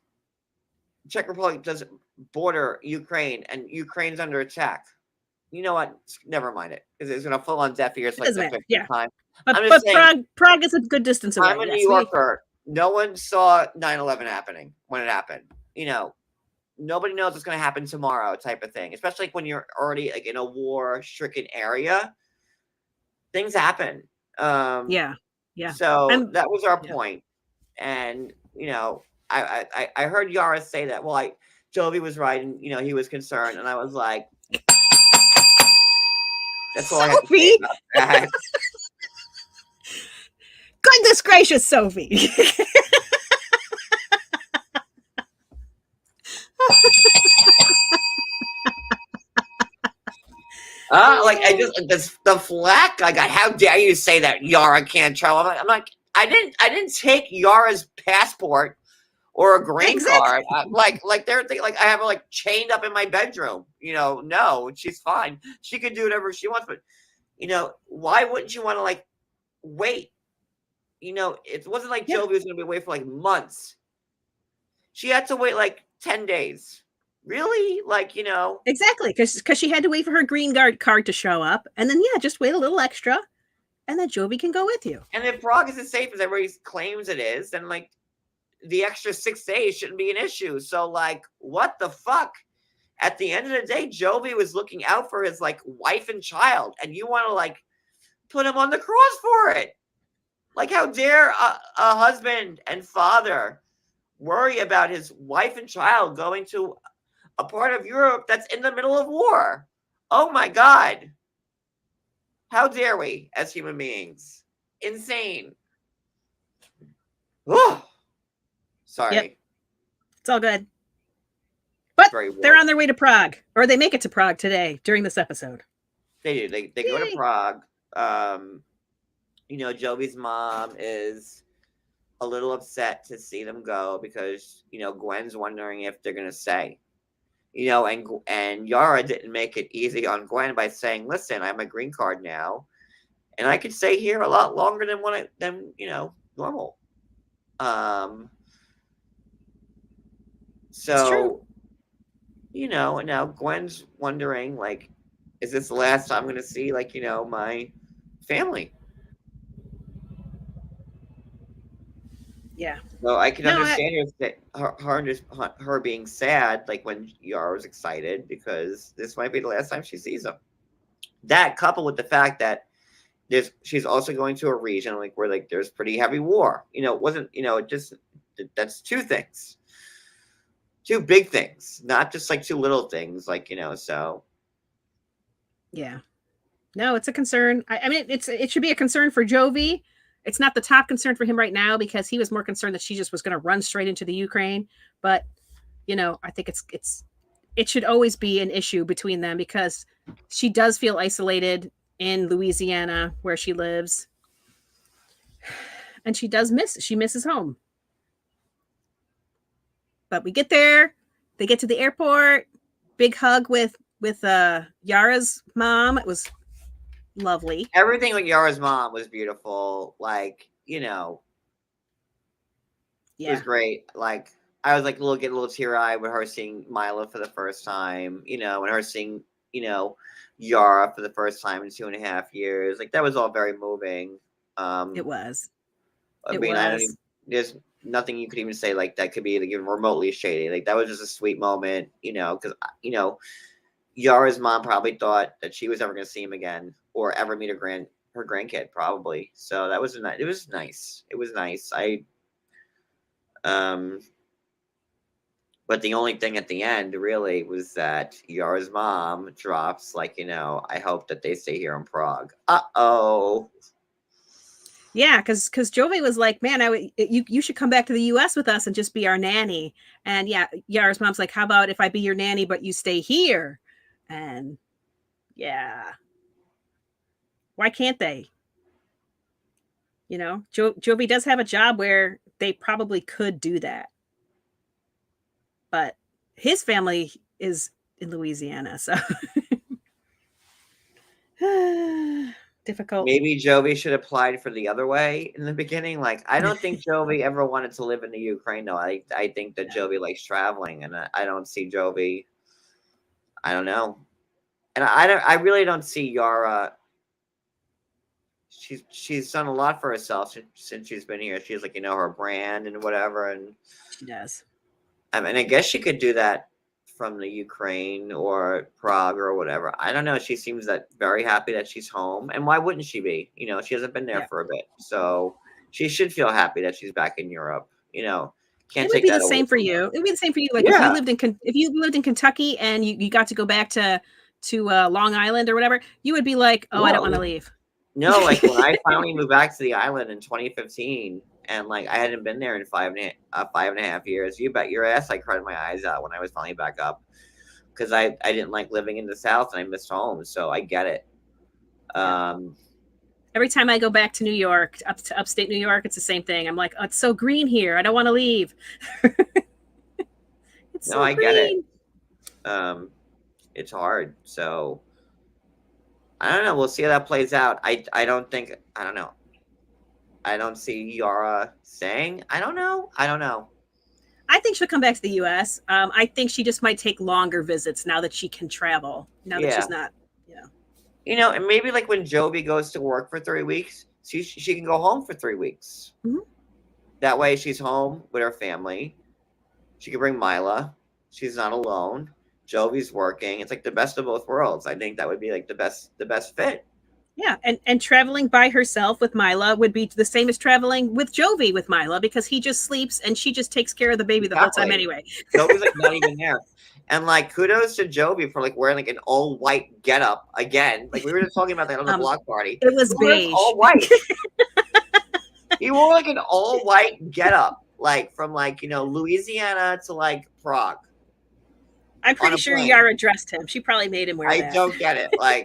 Czech Republic does border Ukraine, and Ukraine's under attack. You know what? Never mind it, because it's going to fall on deaf ears like doesn't the matter. 50th time. But, I'm just but Prague is a good distance away. I'm a Yes, New Yorker. no one saw 9/11 happening when it happened. You know, nobody knows what's going to happen tomorrow, type of thing. Especially like when you're already like in a war-stricken area, things happen. Yeah. Yeah. So I'm that was our yeah. point. And you know, I heard Yara say that. Well, Jovi was right, and you know he was concerned, and I was like, that's all I have to say Sophie! about that. Goodness gracious, Sophie. Like I just the flack I got. How dare you say that Yara can't travel? I'm like, I didn't take Yara's passport or a green card. Like they're thinking, like I have her like chained up in my bedroom. You know, no, she's fine. She can do whatever she wants. But you know, why wouldn't you want to like wait? You know, it wasn't like Yeah. Jovi was going to be away for like months. She had to wait like 10 days. Really? Like, you know. Exactly, because she had to wait for her green card to show up, and then just wait a little extra, and then Jovi can go with you. And if Prague is as safe as everybody claims it is, then like the extra 6 days shouldn't be an issue. So like, what the fuck? At the end of the day, Jovi was looking out for his like wife and child, and you want to like put him on the cross for it. Like, how dare a husband and father worry about his wife and child going to a part of Europe that's in the middle of war? Oh my God. How dare we as human beings? Insane. Oh, sorry. Yep. It's all good. But Very they're warm. on their way to Prague, or they make it to Prague today during this episode. They do. They go to Yay. Prague. You know, Jovi's mom is a little upset to see them go because, you know, Gwen's wondering if they're going to stay. You know, and Yara didn't make it easy on Gwen by saying, listen, I have a green card now, and I could stay here a lot longer than you know, normal. So, you know, and now Gwen's wondering, like, is this the last time I'm going to see, like, you know, my family? Yeah. So I can No, understand her being sad, like when Yara was excited, because this might be the last time she sees him. That coupled with the fact that she's also going to a region like where like there's pretty heavy war. You know, it wasn't, you know, that's two things. Two big things, not just like two little things, like, you know, so. Yeah. No, it's a concern. I mean, it should be a concern for Jovi. It's not the top concern for him right now because he was more concerned that she just was going to run straight into the Ukraine. But, you know, I think it should always be an issue between them because she does feel isolated in Louisiana where she lives. And she misses home. But we get there, they get to the airport, big hug with Yara's mom. It was lovely. Everything with Yara's mom was beautiful. Like, you know, it was great. Like, I was like getting a little teary-eyed with her seeing Mila for the first time, you know, and her seeing, you know, Yara for the first time in 2.5 years. Like, that was all very moving. It was. I mean, there's nothing you could even say like that could be like even remotely shady. Like, that was just a sweet moment, you know, because, you know, Yara's mom probably thought that she was never going to see him again or ever meet her grandkid, probably. So that was nice. It was nice. It was nice. But the only thing at the end really was that Yara's mom drops, like, you know, I hope that they stay here in Prague. Uh-oh. Yeah, because Jovi was like, man, you should come back to the U.S. with us and just be our nanny. And yeah, Yara's mom's like, how about if I be your nanny, but you stay here? And yeah, why can't they? You know, Jovi does have a job where they probably could do that. But his family is in Louisiana, so difficult. Maybe Jovi should have applied for the other way in the beginning. Like, I don't think Jovi ever wanted to live in the Ukraine, though. I think that Jovi likes traveling, and I don't see Jovi. I don't know. And I really don't see Yara she's done a lot for herself since she's been here. She's like, her brand and whatever. And She does. I mean, I guess she could do that from the Ukraine or Prague or whatever. I don't know. She seems that very happy that she's home. And why wouldn't she be? She hasn't been there Yeah. for a bit. So she should feel happy that she's back in Europe. Can't It would take be that the away same for from you. her. It would be the same for you. Like Yeah. if you lived in Kentucky and you got to go back to Long Island or whatever, you would be like, oh, I don't want to leave. No, like when I finally moved back to the island in 2015, and like I hadn't been there in 5.5 years. You bet your ass I cried my eyes out when I was finally back up, because I didn't like living in the South and I missed home. So I get it. Every time I go back to New York, up to upstate New York, it's the same thing. I'm like, oh, it's so green here. I don't want to leave. It's No, so I get it. green. It's hard. So I don't know. We'll see how that plays out. I don't know. I don't see Yara saying. I don't know. I think she'll come back to the U.S. I think she just might take longer visits now that she can travel. Now that Yeah. she's not, And maybe like when Jovi goes to work for 3 weeks, she can go home for 3 weeks. Mhm. That way she's home with her family. She can bring Mila. She's not alone. Jovi's working. It's like the best of both worlds. I think that would be like the best fit. Yeah, and traveling by herself with Mila would be the same as traveling with Jovi with Mila, because he just sleeps and she just takes care of the baby the whole time Exactly. anyway. Jovi's like not even there. And like kudos to Jovi for like wearing like an all white getup again. Like we were just talking about that on the block party. It was He wears beige. all white. He wore like an all white getup, like from like Louisiana to like Prague. I'm on pretty a sure plane. Yara dressed him. She probably made him wear I that. don't get it. Like,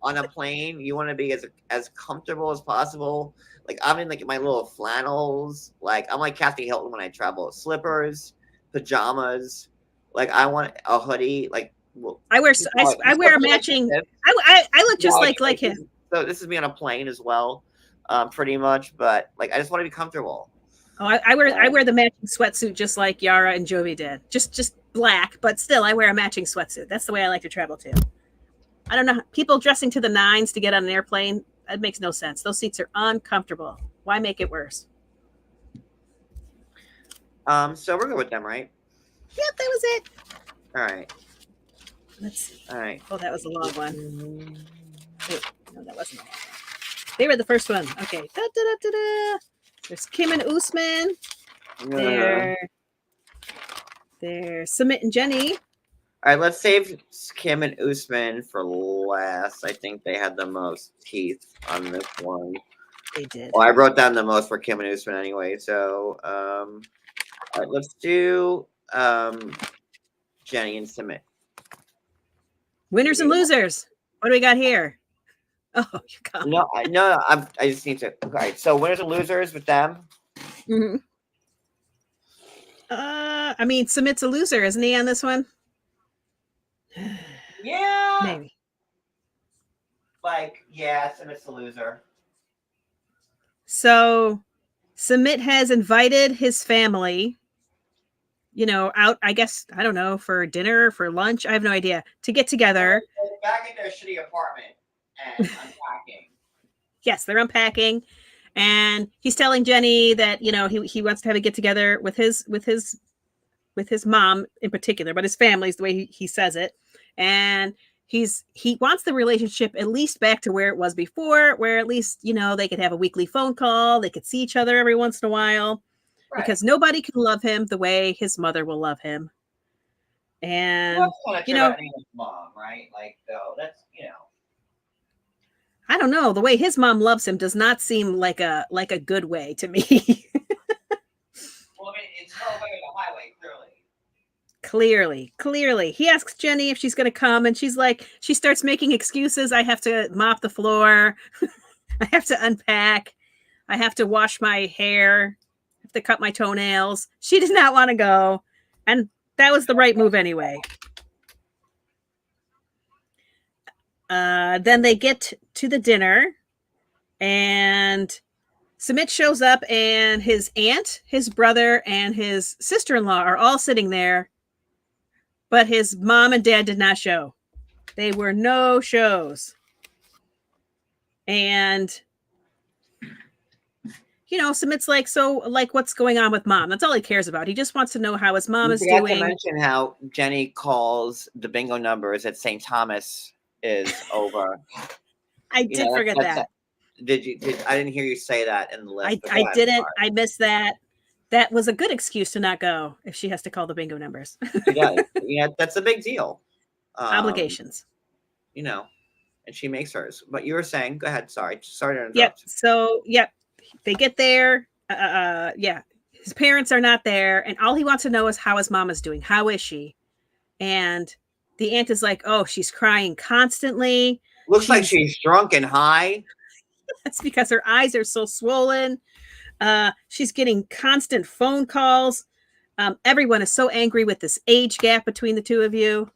on a plane, you want to be as comfortable as possible. Like, I'm in like my little flannels. Like, I'm like Kathy Hilton when I travel. Slippers, pajamas. Like, I want a hoodie. Like, I wear a matching. I look just like him. So this is me on a plane as well, pretty much. But like, I just want to be comfortable. Oh, I wear the matching sweatsuit just like Yara and Jovi did. Just black, but still I wear a matching sweatsuit. That's the way I like to travel too. I don't know. People dressing to the nines to get on an airplane, that makes no sense. Those seats are uncomfortable. Why make it worse? So we're good with them, right? Yep, that was it. All right. Let's see. All right. Oh, that was a long one. Wait, no, that wasn't a long one. They were the first one. Okay. Da, da, da, da, da. There's Kim and Usman. There's Sumit and Jenny. All right, let's save Kim and Usman for last. I think they had the most teeth on this one. They did. Well, I wrote down the most for Kim and Usman anyway. So, all right, let's do Jenny and Sumit. Winners and losers. What do we got here? Oh, you got No, I just need to. Okay, so winners and losers with them. Mm-hmm. I mean, Sumit's a loser, isn't he, on this one? Yeah. Maybe. Like, yeah, Sumit's the loser. So, Sumit has invited his family, out, I guess, I don't know, for dinner, for lunch. I have no idea, to get together. They're back in their shitty apartment and unpacking. Yes, they're unpacking. And he's telling Jenny that, he wants to have a get together with his mom in particular, but his family is the way he says it. And he wants the relationship at least back to where it was before, where at least, they could have a weekly phone call. They could see each other every once in a while, right? Because nobody can love him the way his mother will love him. And, mom, right? Like, though, that's, I don't know. The way his mom loves him does not seem like a good way to me. Well, I mean, it's no way on the highway, Clearly. He asks Jenny if she's going to come, and she's like, she starts making excuses. I have to mop the floor. I have to unpack. I have to wash my hair. I have to cut my toenails. She does not want to go. And that was the right move anyway. Then they get to the dinner, and Sumit shows up, and his aunt, his brother, and his sister-in-law are all sitting there, but his mom and dad did not show. They were no shows. And Submit's like, so like, what's going on with mom? That's all he cares about. He just wants to know how his mom You is forgot to doing. mention how Jenny calls the bingo numbers at St. Thomas is over. I did forget that. I didn't hear you say that in the list. I didn't. I missed that. That was a good excuse to not go if she has to call the bingo numbers. She does. Yeah, that's a big deal. Obligations. And she makes hers. But you were saying, go ahead. Sorry to interrupt. Yep. So, they get there. His parents are not there, and all he wants to know is how his mom is doing. How is she? And the aunt is like, "Oh, she's crying constantly. Looks like she's drunk and high." That's because her eyes are so swollen. She's getting constant phone calls. Everyone is so angry with this age gap between the two of you.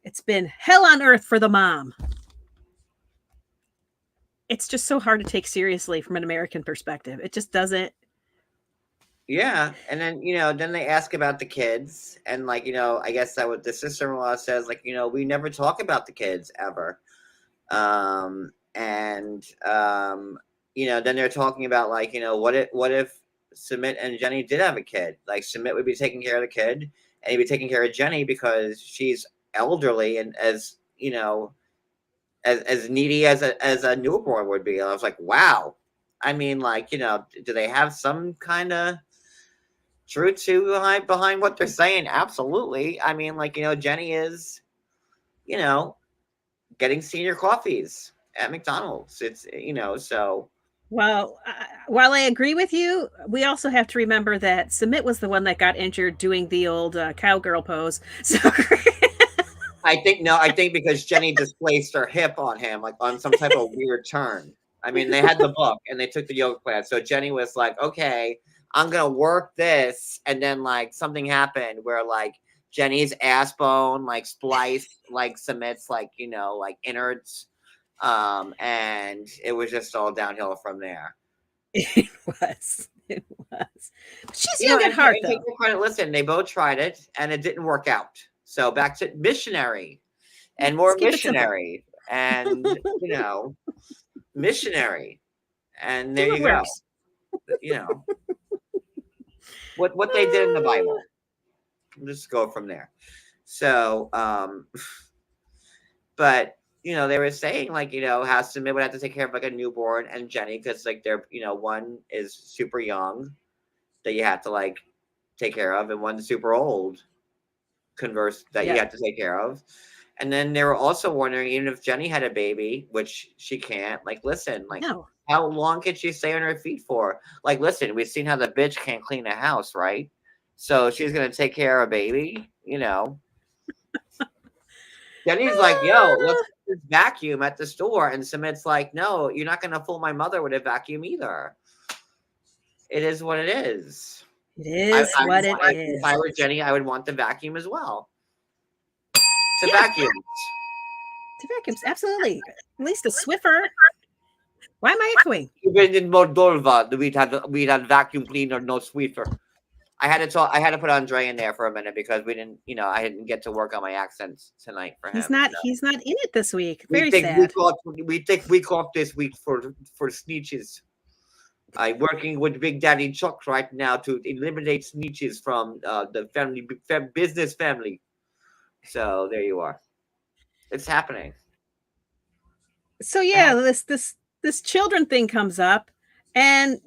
It's been hell on earth for the mom. It's just so hard to take seriously from an American perspective. It just doesn't. Yeah. And then, then they ask about the kids. And I guess that what the sister-in-law says, we never talk about the kids ever. Then they're talking about what if Sumit and Jenny did have a kid? Like Sumit would be taking care of the kid and he'd be taking care of Jenny because she's elderly and as needy as a newborn would be. And I was like, wow. I mean, do they have some kind of truth behind what they're saying? Absolutely. I mean, Jenny is, getting senior coffees at McDonald's. It's, so. Well, while I agree with you, we also have to remember that Sumit was the one that got injured doing the old cowgirl pose. So I think because Jenny displaced her hip on him, on some type of weird turn. I mean, they had the book and they took the yoga class. So Jenny was like, okay, I'm going to work this. And then something happened where Jenny's ass bone, spliced, Sumit's innards. And it was just all downhill from there. It was. But she's young at heart, though. Listen, they both tried it and it didn't work out. So back to missionary and more missionary and, missionary. And there you go. What they did in the Bible. Just go from there. So, but, they were saying how Sumit would have to take care of a newborn and Jenny because they're, one is super young that you have to take care of and one's super old. Converse that you have to take care of. And then they were also wondering even if Jenny had a baby, which she can't, listen, no. How long can she stay on her feet for? Listen, we've seen how the bitch can't clean a house, right? So she's gonna take care of a baby, Jenny's like, yo, let's vacuum at the store. And Sumit's like, no, you're not gonna fool my mother with a vacuum either. It is what it is. It is what it is. If I were Jenny, I would want the vacuum as well. To vacuum. To vacuums, absolutely. At least a Swiffer. Why am I echoing? Even in Moldova, we'd had vacuum cleaner, no Swiffer. I had to put Andre in there for a minute because we didn't, I didn't get to work on my accents tonight for him. He's not in it this week. Very sad. We take week off this week for snitches. I'm working with Big Daddy Chuck right now to eliminate snitches from the business family. So there you are. It's happening. So this children thing comes up, and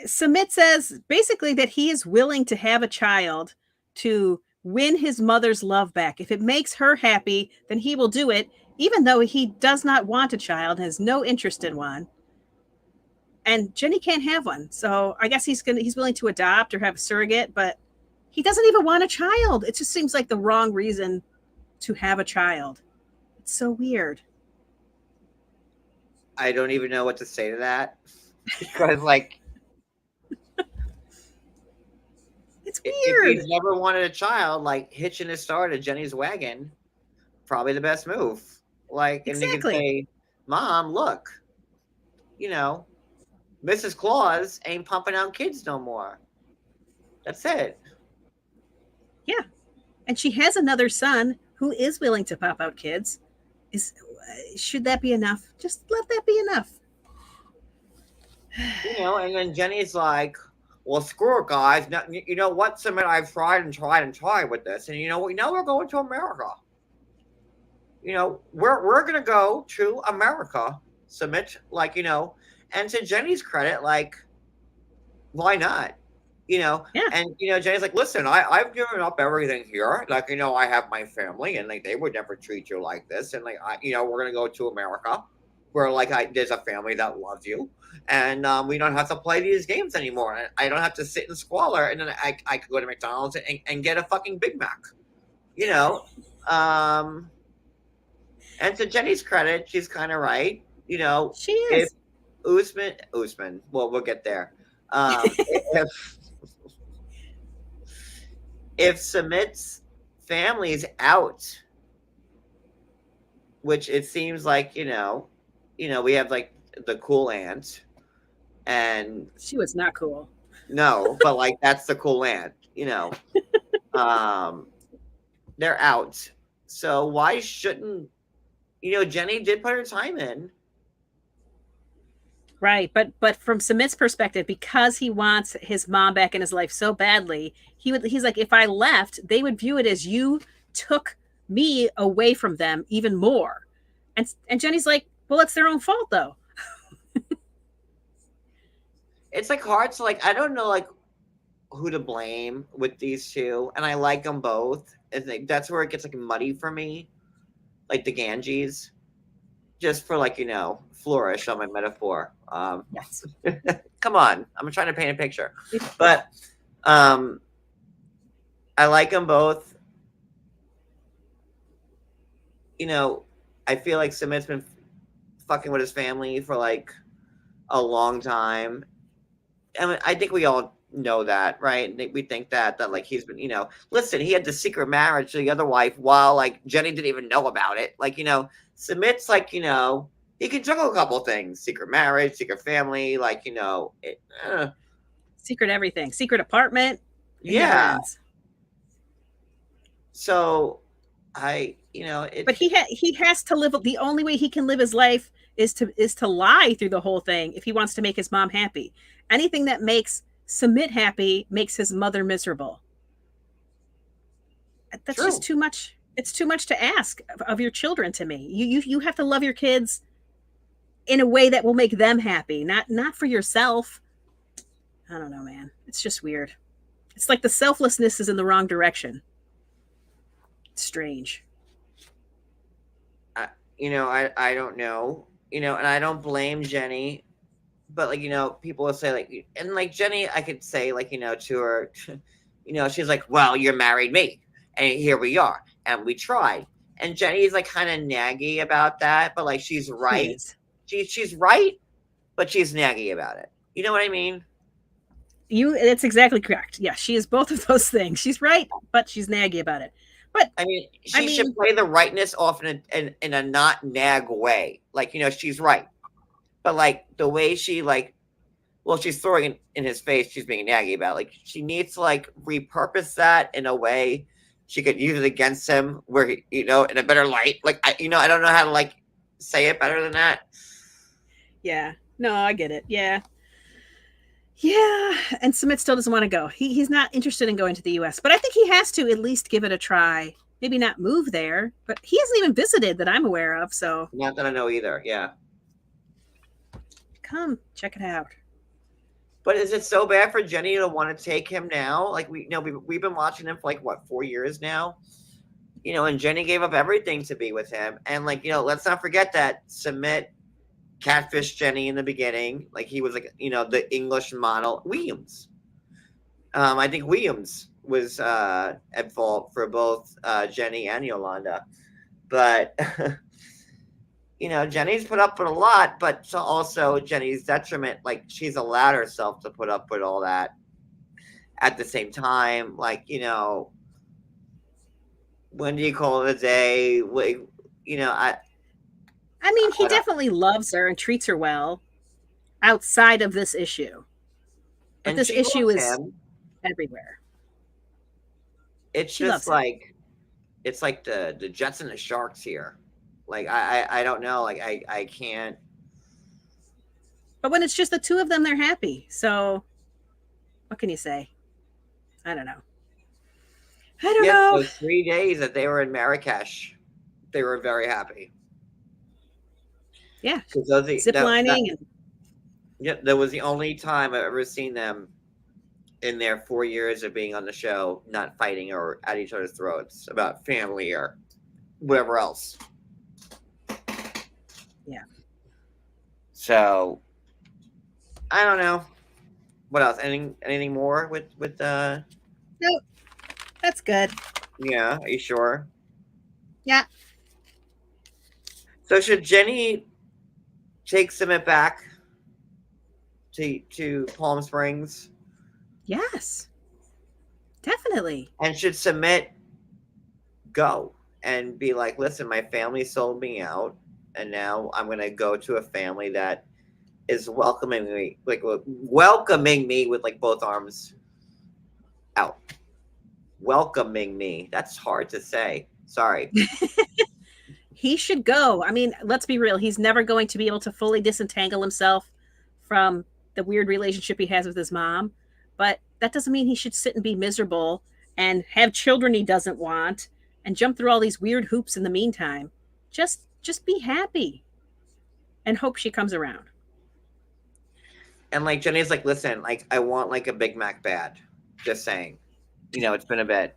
Sumit says basically that he is willing to have a child to win his mother's love back. If it makes her happy, then he will do it, even though he does not want a child, has no interest in one. And Jenny can't have one. So I guess he's willing to adopt or have a surrogate, but he doesn't even want a child. It just seems like the wrong reason to have a child. It's so weird. I don't even know what to say to that. Because it's weird. If he's never wanted a child, hitching his star to Jenny's wagon, probably the best move. And they could say, Mom, look, Mrs. Claus ain't pumping out kids no more. That's it. Yeah. And she has another son who is willing to pop out kids. Should that be enough? Just let that be enough. And then Jenny's like, well, screw it, guys. No, you know what, Submit? I've tried and tried and tried with this, and you know what? Now we're going to America. We're gonna go to America, Submit. And to Jenny's credit, like, why not? Yeah. And Jenny's like, listen, I've given up everything here. Like, I have my family, and like they would never treat you like this. And like, we're gonna go to America, where like there's a family that loves you, and we don't have to play these games anymore. I don't have to sit in squalor, and then I could go to McDonald's and get a fucking Big Mac. And to Jenny's credit, she's kind of right. She is. If Usman, well, we'll get there. If Submit's family's out, which it seems like, we have like the cool aunt, and She was not cool. no, but like that's the cool aunt, they're out. So why shouldn't, Jenny did put her time in. Right, but from Submit's perspective, because he wants his mom back in his life so badly, he's like, if I left, they would view it as you took me away from them even more. And Jenny's like, well, it's their own fault though. It's like hard to like, I don't know like who to blame with these two, and I like them both. I think that's where it gets like muddy for me, like the Ganges, just for like flourish on my metaphor. Yes. Come on, I'm trying to paint a picture, but I like them both. I feel like Submit's been fucking with his family for like a long time. I mean, I think we all know that, right? We think that like he's been, listen, he had the secret marriage to the other wife while like Jenny didn't even know about it. Like, Submit's like, he can juggle a couple things: secret marriage, secret family, like, Secret everything. Secret apartment. yeah. Friends. So But he has to live. The only way he can live his life is to lie through the whole thing if he wants to make his mom happy. Anything that makes Submit happy makes his mother miserable. That's True. just too much. It's too much to ask of your children. To me, you have to love your kids in a way that will make them happy, not for yourself. I don't know, man. It's just weird. It's like the selflessness is in the wrong direction. It's strange. I don't know, and I don't blame Jenny, but like, people will say like, and like Jenny, I could say like, to her, she's like, well, you married me and here we are and we tried. And Jenny's like kind of naggy about that, but like, she's right. She's right, but she's naggy about it. You know what I mean? It's exactly correct. Yeah, she is both of those things. She's right, but she's naggy about it. But I mean, she should play the rightness off in a not nag way. Like, she's right. But like the way she like, well, she's throwing in his face, she's being naggy about. Like, she needs to like repurpose that in a way she could use it against him, where he, in a better light. Like, I don't know how to like say it better than that. Yeah, no, I get it. Yeah. And Submit still doesn't want to go. He's not interested in going to the U.S., but I think he has to at least give it a try. Maybe not move there, but he hasn't even visited that I'm aware of. So Not that I know either. Yeah. come check it out. But is it so bad for Jenny to want to take him now? Like, we've been watching him for like what, 4 years now? And Jenny gave up everything to be with him. And like, let's not forget that Submit catfish Jenny in the beginning. Like, he was like, the English model Williams. I think Williams was at fault for both Jenny and Yolanda. But Jenny's put up with a lot, but so also Jenny's detriment, like, she's allowed herself to put up with all that. At the same time, like, when do you call it a day? Like, I mean, he definitely loves her and treats her well outside of this issue. But this issue is everywhere. It's just like, it's like the Jets and the Sharks here. Like, I don't know. Like, I can't. But when it's just the two of them, they're happy. So what can you say? I don't know. I don't Yep, know. those 3 days that they were in Marrakesh, they were very happy. Yeah. 'Cause those Zip lining and yep, that was the only time I've ever seen them in their 4 years of being on the show, not fighting or at each other's throats about family or whatever else. yeah. So I don't know. What else? Anything more with Nope. That's good. yeah, are you sure? Yeah. So should Jenny take Summit back to Palm Springs? Yes. Definitely. And should Submit go and be like, listen, my family sold me out, and now I'm gonna go to a family that is welcoming me with like both arms out. Welcoming me. That's hard to say. Sorry. He should go. I mean, let's be real. He's never going to be able to fully disentangle himself from the weird relationship he has with his mom. But that doesn't mean he should sit and be miserable and have children he doesn't want and jump through all these weird hoops in the meantime. Just be happy and hope she comes around. And like Jenny's like, listen, like I want like a Big Mac bad. Just saying. You know, it's been a bit.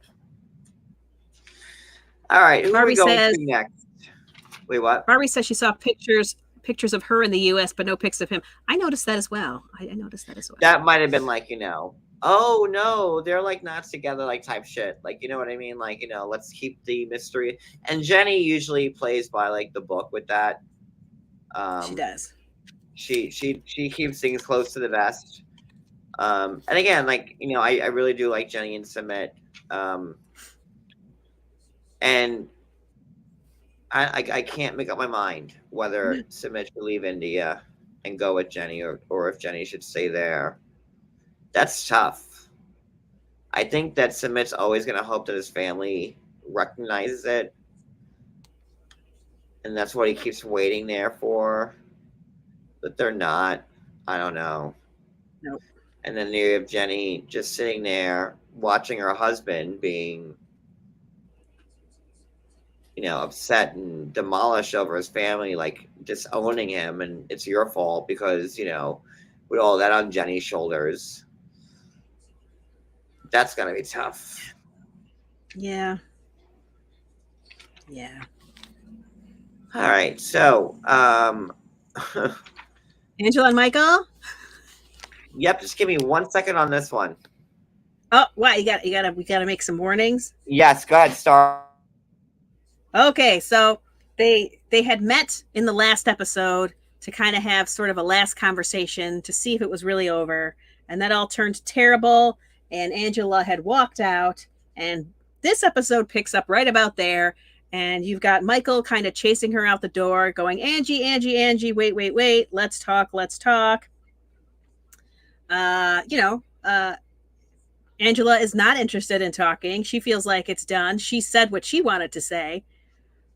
All right, who are we Barbie going says- to next? Wait, what? Barbie says she saw pictures of her in the US, but no pics of him. I noticed that as well. I noticed that as well. That might have been like, oh no, they're like not together, like type shit. Like, you know what I mean? Like, let's keep the mystery. And Jenny usually plays by like the book with that. She does. She keeps things close to the vest. And again, like, I really do like Jenny and Submit. And I can't make up my mind whether Submit should leave India and go with Jenny or if Jenny should stay there. That's tough. I think that Submit's always going to hope that his family recognizes it. And that's what he keeps waiting there for. But they're not. I don't know. Nope. And then you have Jenny just sitting there watching her husband being upset and demolished over his family, like disowning him, and it's your fault because, with all that on Jenny's shoulders. That's gonna be tough. Yeah. Yeah. All right, so Angela and Michael? yep, just give me 1 second on this one. Oh, what? We gotta make some warnings. Yes, go ahead, Star. Okay, so they had met in the last episode to kind of have sort of a last conversation to see if it was really over, and that all turned terrible, and Angela had walked out, and this episode picks up right about there, and you've got Michael kind of chasing her out the door, going, Angie, wait, let's talk. Angela is not interested in talking. She feels like it's done. She said what she wanted to say.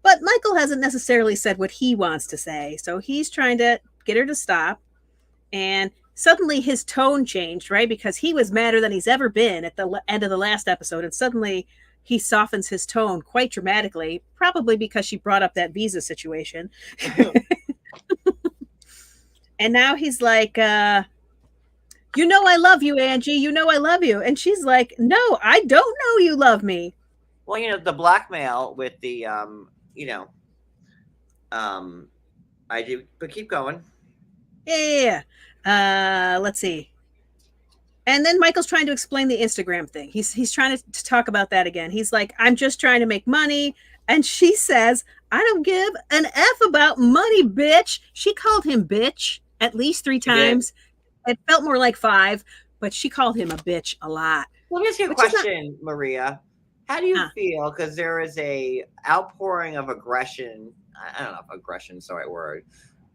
But Michael hasn't necessarily said what he wants to say. So he's trying to get her to stop. And suddenly his tone changed, right? Because he was madder than he's ever been at the end of the last episode. And suddenly he softens his tone quite dramatically, probably because she brought up that visa situation. And now he's like, I love you, Angie. I love you. And she's like, no, I don't know you love me. Well, the blackmail with the, I do, but keep going. Yeah. Let's see. And then Michael's trying to explain the Instagram thing. He's trying to talk about that again. He's like, I'm just trying to make money. And she says, I don't give an F about money, bitch. She called him bitch at least 3 times. It felt more like 5, but she called him a bitch a lot. Let me ask you a question, Maria. How do you feel? Because there is a outpouring of aggression. I don't know if aggression is the right word.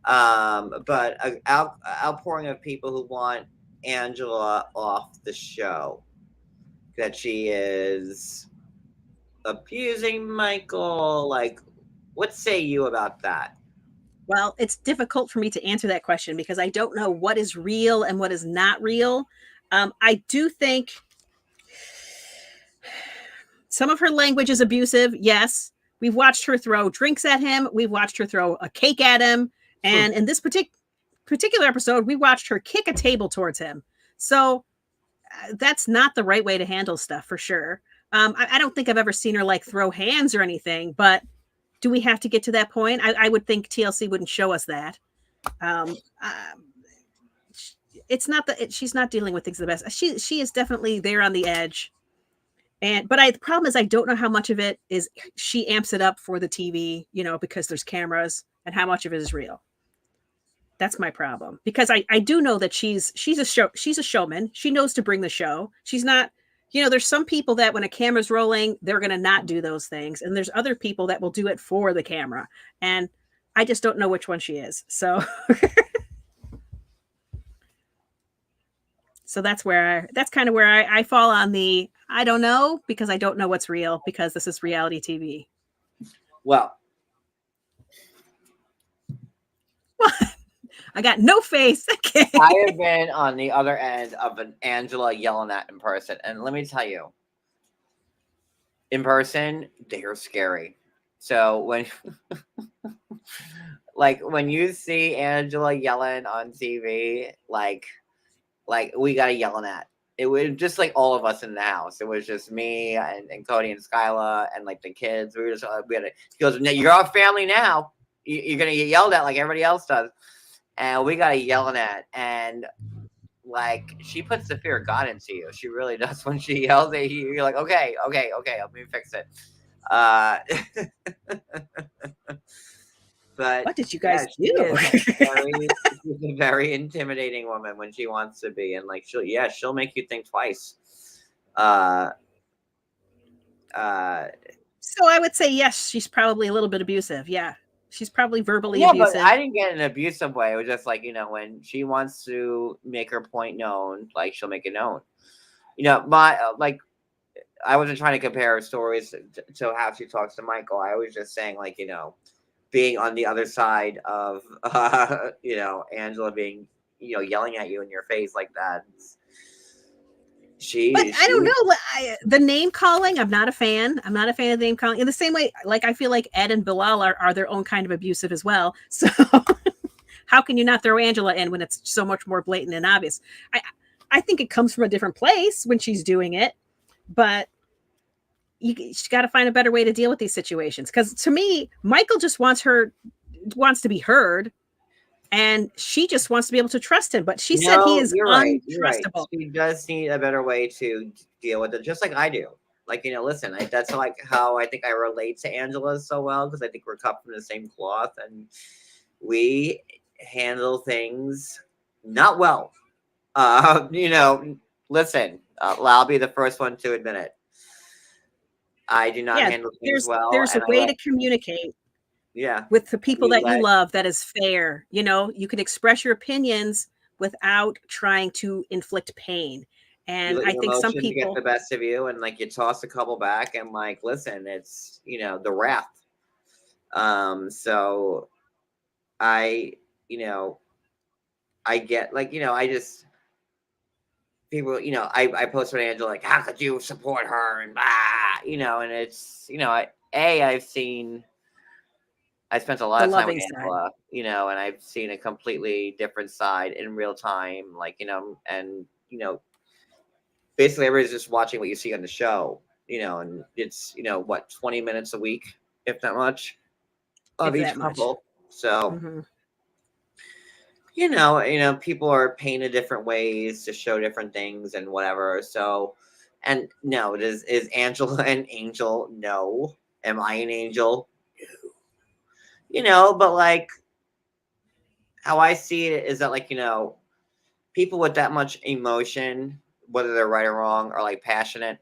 But an outpouring of people who want Angela off the show. That she is abusing Michael. Like, what say you about that? Well, it's difficult for me to answer that question because I don't know what is real and what is not real. I do think some of her language is abusive. Yes. We've watched her throw drinks at him. We've watched her throw a cake at him. And in this particular episode, we watched her kick a table towards him. So that's not the right way to handle stuff for sure. I don't think I've ever seen her like throw hands or anything, but do we have to get to that point? I would think TLC wouldn't show us that. It's not that she's not dealing with things the best. She is definitely there on the edge. But the problem is I don't know how much of it is she amps it up for the TV, because there's cameras, and how much of it is real. That's my problem, because I do know that she's a showman. She knows to bring the show. She's not, there's some people that when a camera's rolling, they're going to not do those things. And there's other people that will do it for the camera. And I just don't know which one she is. So, so that's kind of where I fall on the, I don't know, because I don't know what's real, because this is reality TV. Well, I got no face. Okay. I have been on the other end of an Angela yelling at in person. And let me tell you, in person, they are scary. So when when you see Angela yelling on TV, like we got yelling at. It was just like all of us in the house. It was just me and Cody and Skyla and like the kids. We were just he goes, "You're our family now. You're gonna get yelled at like everybody else does." And we got yelling at, and like she puts the fear of God into you. She really does. When she yells at you, you're like, okay, let me fix it. But what did you guys do? She's a very intimidating woman when she wants to be, and like she'll make you think twice. So I would say yes, she's probably a little bit abusive. Yeah. She's probably verbally abusive. But I didn't get an abusive way. It was just like, when she wants to make her point known, like she'll make it known. My I wasn't trying to compare stories to how she talks to Michael. I was just saying, like, being on the other side of, Angela being, yelling at you in your face like that. But I don't know. The name calling, I'm not a fan. I'm not a fan of the name calling. In the same way, like I feel like Ed and Bilal are their own kind of abusive as well. So how can you not throw Angela in when it's so much more blatant and obvious? I think it comes from a different place when she's doing it, but she's got to find a better way to deal with these situations. Because to me, Michael just wants to be heard. And she just wants to be able to trust him. But she said he is untrustable. Right. She does need a better way to deal with it, just like I do. Like, listen, that's like how I think I relate to Angela so well, because I think we're cut from the same cloth, and we handle things not well. Listen, I'll be the first one to admit it. I do not handle things well. There's a way to communicate. Yeah, with the people that you love, that is fair. You can express your opinions without trying to inflict pain. And I think some people get the best of you, and like you toss a couple back, and like, listen, it's the wrath. So I get I just people I post on Angela like, how could you support her, and and it's I spent a lot of time with Angela, and I've seen a completely different side in real time, and basically everybody's just watching what you see on the show, and it's 20 minutes a week, if not much, of each couple. So people are painted different ways to show different things and whatever. So, and no, is Angela an angel? No. Am I an angel? But like how I see it is that people with that much emotion, whether they're right or wrong, are like passionate,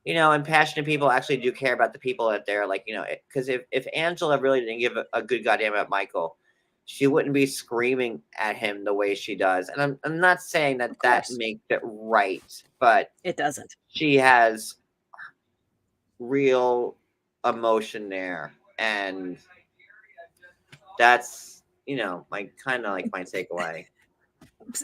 and passionate people actually do care about the people that they're because if Angela really didn't give a good goddamn about Michael, she wouldn't be screaming at him the way she does. And I'm not saying that makes it right, but it doesn't. She has real emotion there, and That's, my kind of like my takeaway.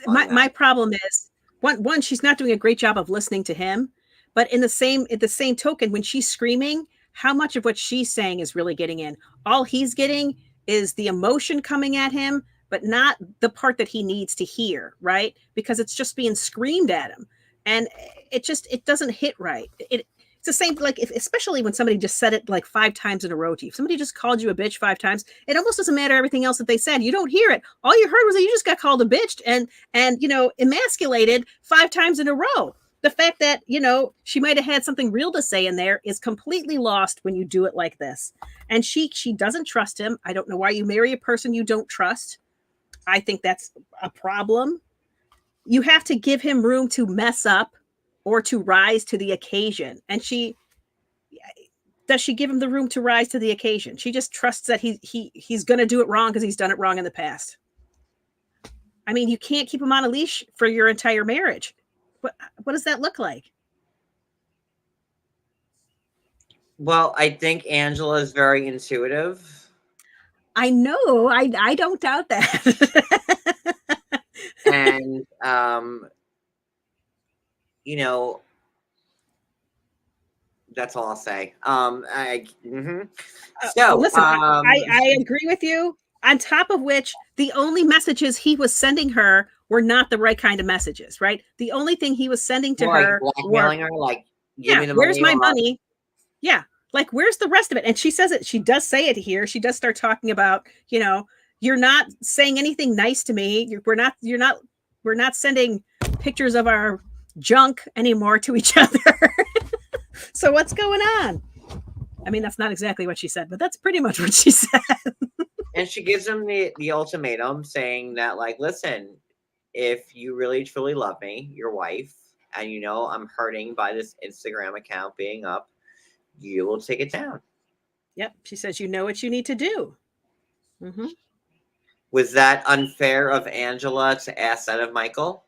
My problem is one, she's not doing a great job of listening to him, but at the same token, when she's screaming, how much of what she's saying is really getting in? All he's getting is the emotion coming at him, but not the part that he needs to hear, right? Because it's just being screamed at him, and it doesn't hit right. It's the same, like, especially when somebody just said it like 5 times in a row to you. If somebody just called you a bitch 5 times, it almost doesn't matter everything else that they said. You don't hear it. All you heard was that you just got called a bitch and emasculated 5 times in a row. The fact that, she might have had something real to say in there is completely lost when you do it like this. And she doesn't trust him. I don't know why you marry a person you don't trust. I think that's a problem. You have to give him room to mess up or to rise to the occasion. And does she give him the room to rise to the occasion? She just trusts that he's going to do it wrong because he's done it wrong in the past. I mean, you can't keep him on a leash for your entire marriage. What does that look like? Well, I think Angela is very intuitive. I know. I don't doubt that. And, that's all I'll say. So listen, I agree with you. On top of which, the only messages he was sending her were not the right kind of messages, right? The only thing he was sending to her blackmailing her, like, give me the where's money, my money? Yeah, like, where's the rest of it? And she says it. She does say it here. She does start talking about, you're not saying anything nice to me. We're not sending pictures of our junk anymore to each other. So what's going on? I mean, that's not exactly what she said, but that's pretty much what she said. And she gives him the ultimatum saying that, like, listen, if you really truly love me, your wife, and I'm hurting by this Instagram account being up, you will take it down. Yep. She says, you know what you need to do. Mm-hmm. Was that unfair of Angela to ask that of Michael?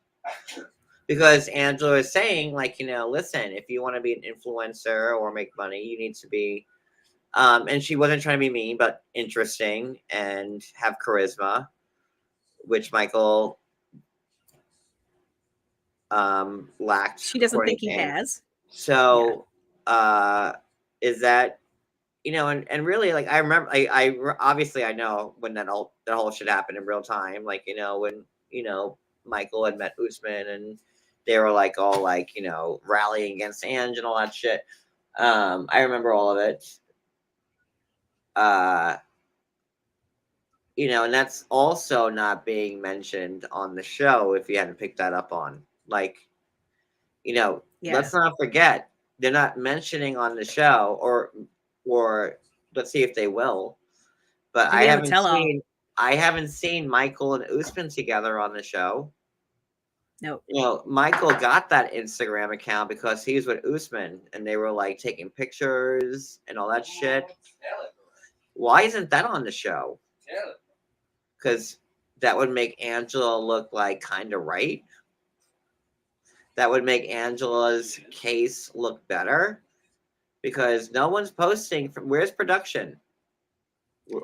Because Angela is saying, like, listen, if you want to be an influencer or make money, you need to be, and she wasn't trying to be mean, but interesting and have charisma, which Michael lacked. She doesn't think he has. So, is that, and really, like, I remember, I obviously I know when that whole shit happened in real time, like, when, Michael had met Usman and they were like all like, rallying against Ange and all that shit. I remember all of it. And that's also not being mentioned on the show if you hadn't picked that up on. Like, let's not forget, they're not mentioning on the show or let's see if they will. But I haven't seen Michael and Usman together on the show. No. Michael got that Instagram account because he was with Usman and they were like taking pictures and all that shit. Why isn't that on the show? Because that would make Angela look like kind of right. That would make Angela's case look better. Because no one's posting. Where's production?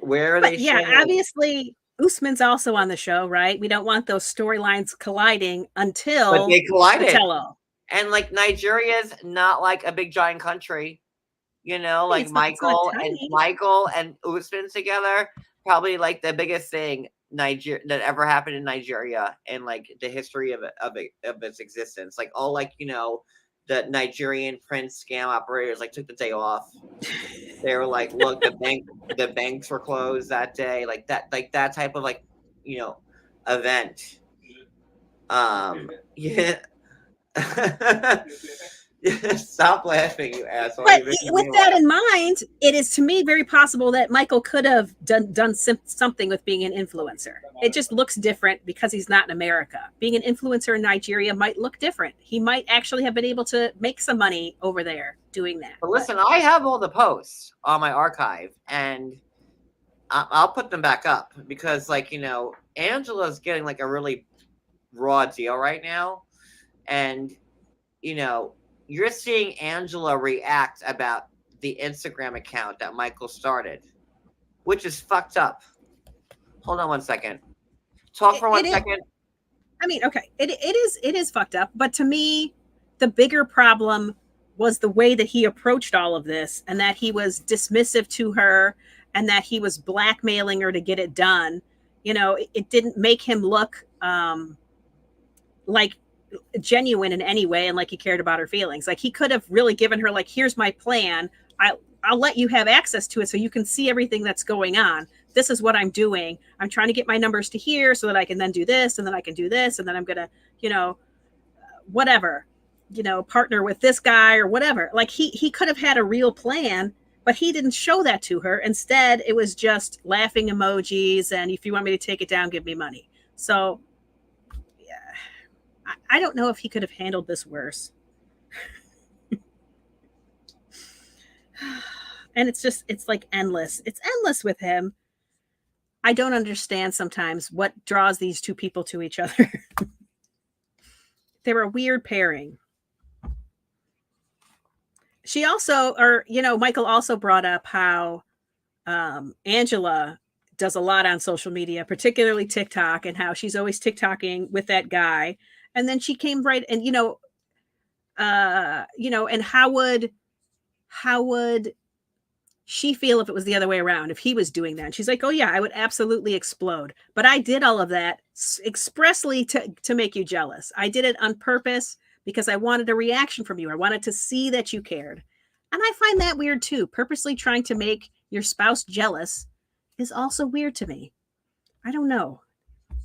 Where are they? Yeah, obviously Usman's also on the show, right? We don't want those storylines colliding until but they collided. Patello. And like Nigeria's not like a big giant country, like Michael and Usman together, probably like the biggest thing that ever happened in Nigeria and like the history of its existence. Like all like the Nigerian prince scam operators like took the day off. They were like, look, the banks were closed that day, like that type of like, event. Yeah. Stop laughing, you asshole. But with that in mind, it is to me very possible that Michael could have done something with being an influencer. It just looks different because he's not in America. Being an influencer in Nigeria might look different. He might actually have been able to make some money over there doing that. But listen, I have all the posts on my archive, and I'll put them back up because, like, Angela's getting like a really raw deal right now, and you're seeing Angela react about the Instagram account that Michael started, which is fucked up. Hold on one second. Talk for one It is- second. I mean, okay, it is fucked up, but to me, the bigger problem was the way that he approached all of this, and that he was dismissive to her, and that he was blackmailing her to get it done. You know, it didn't make him look like genuine in any way, and like he cared about her feelings. Like, he could have really given her, like, here's my plan. I'll let you have access to it so you can see everything that's going on. This is what I'm doing. I'm trying to get my numbers to here so that I can then do this, and then I can do this, and then I'm going to, you know, whatever, you know, partner with this guy or whatever. Like, he could have had a real plan, but he didn't show that to her. Instead, it was just laughing emojis, and if you want me to take it down, give me money. So yeah, I don't know if he could have handled this worse. And it's like endless. It's endless with him. I don't understand sometimes what draws these two people to each other. They're a weird pairing. She also, or, you know, Michael also brought up how Angela does a lot on social media, particularly TikTok, and how she's always TikToking with that guy. And then she came right, and, and how would she feel if it was the other way around, if he was doing that? And she's like, oh yeah, I would absolutely explode. But I did all of that expressly to make you jealous. I did it on purpose because I wanted a reaction from you. I wanted to see that you cared. And I find that weird too. Purposely trying to make your spouse jealous is also weird to me. I don't know.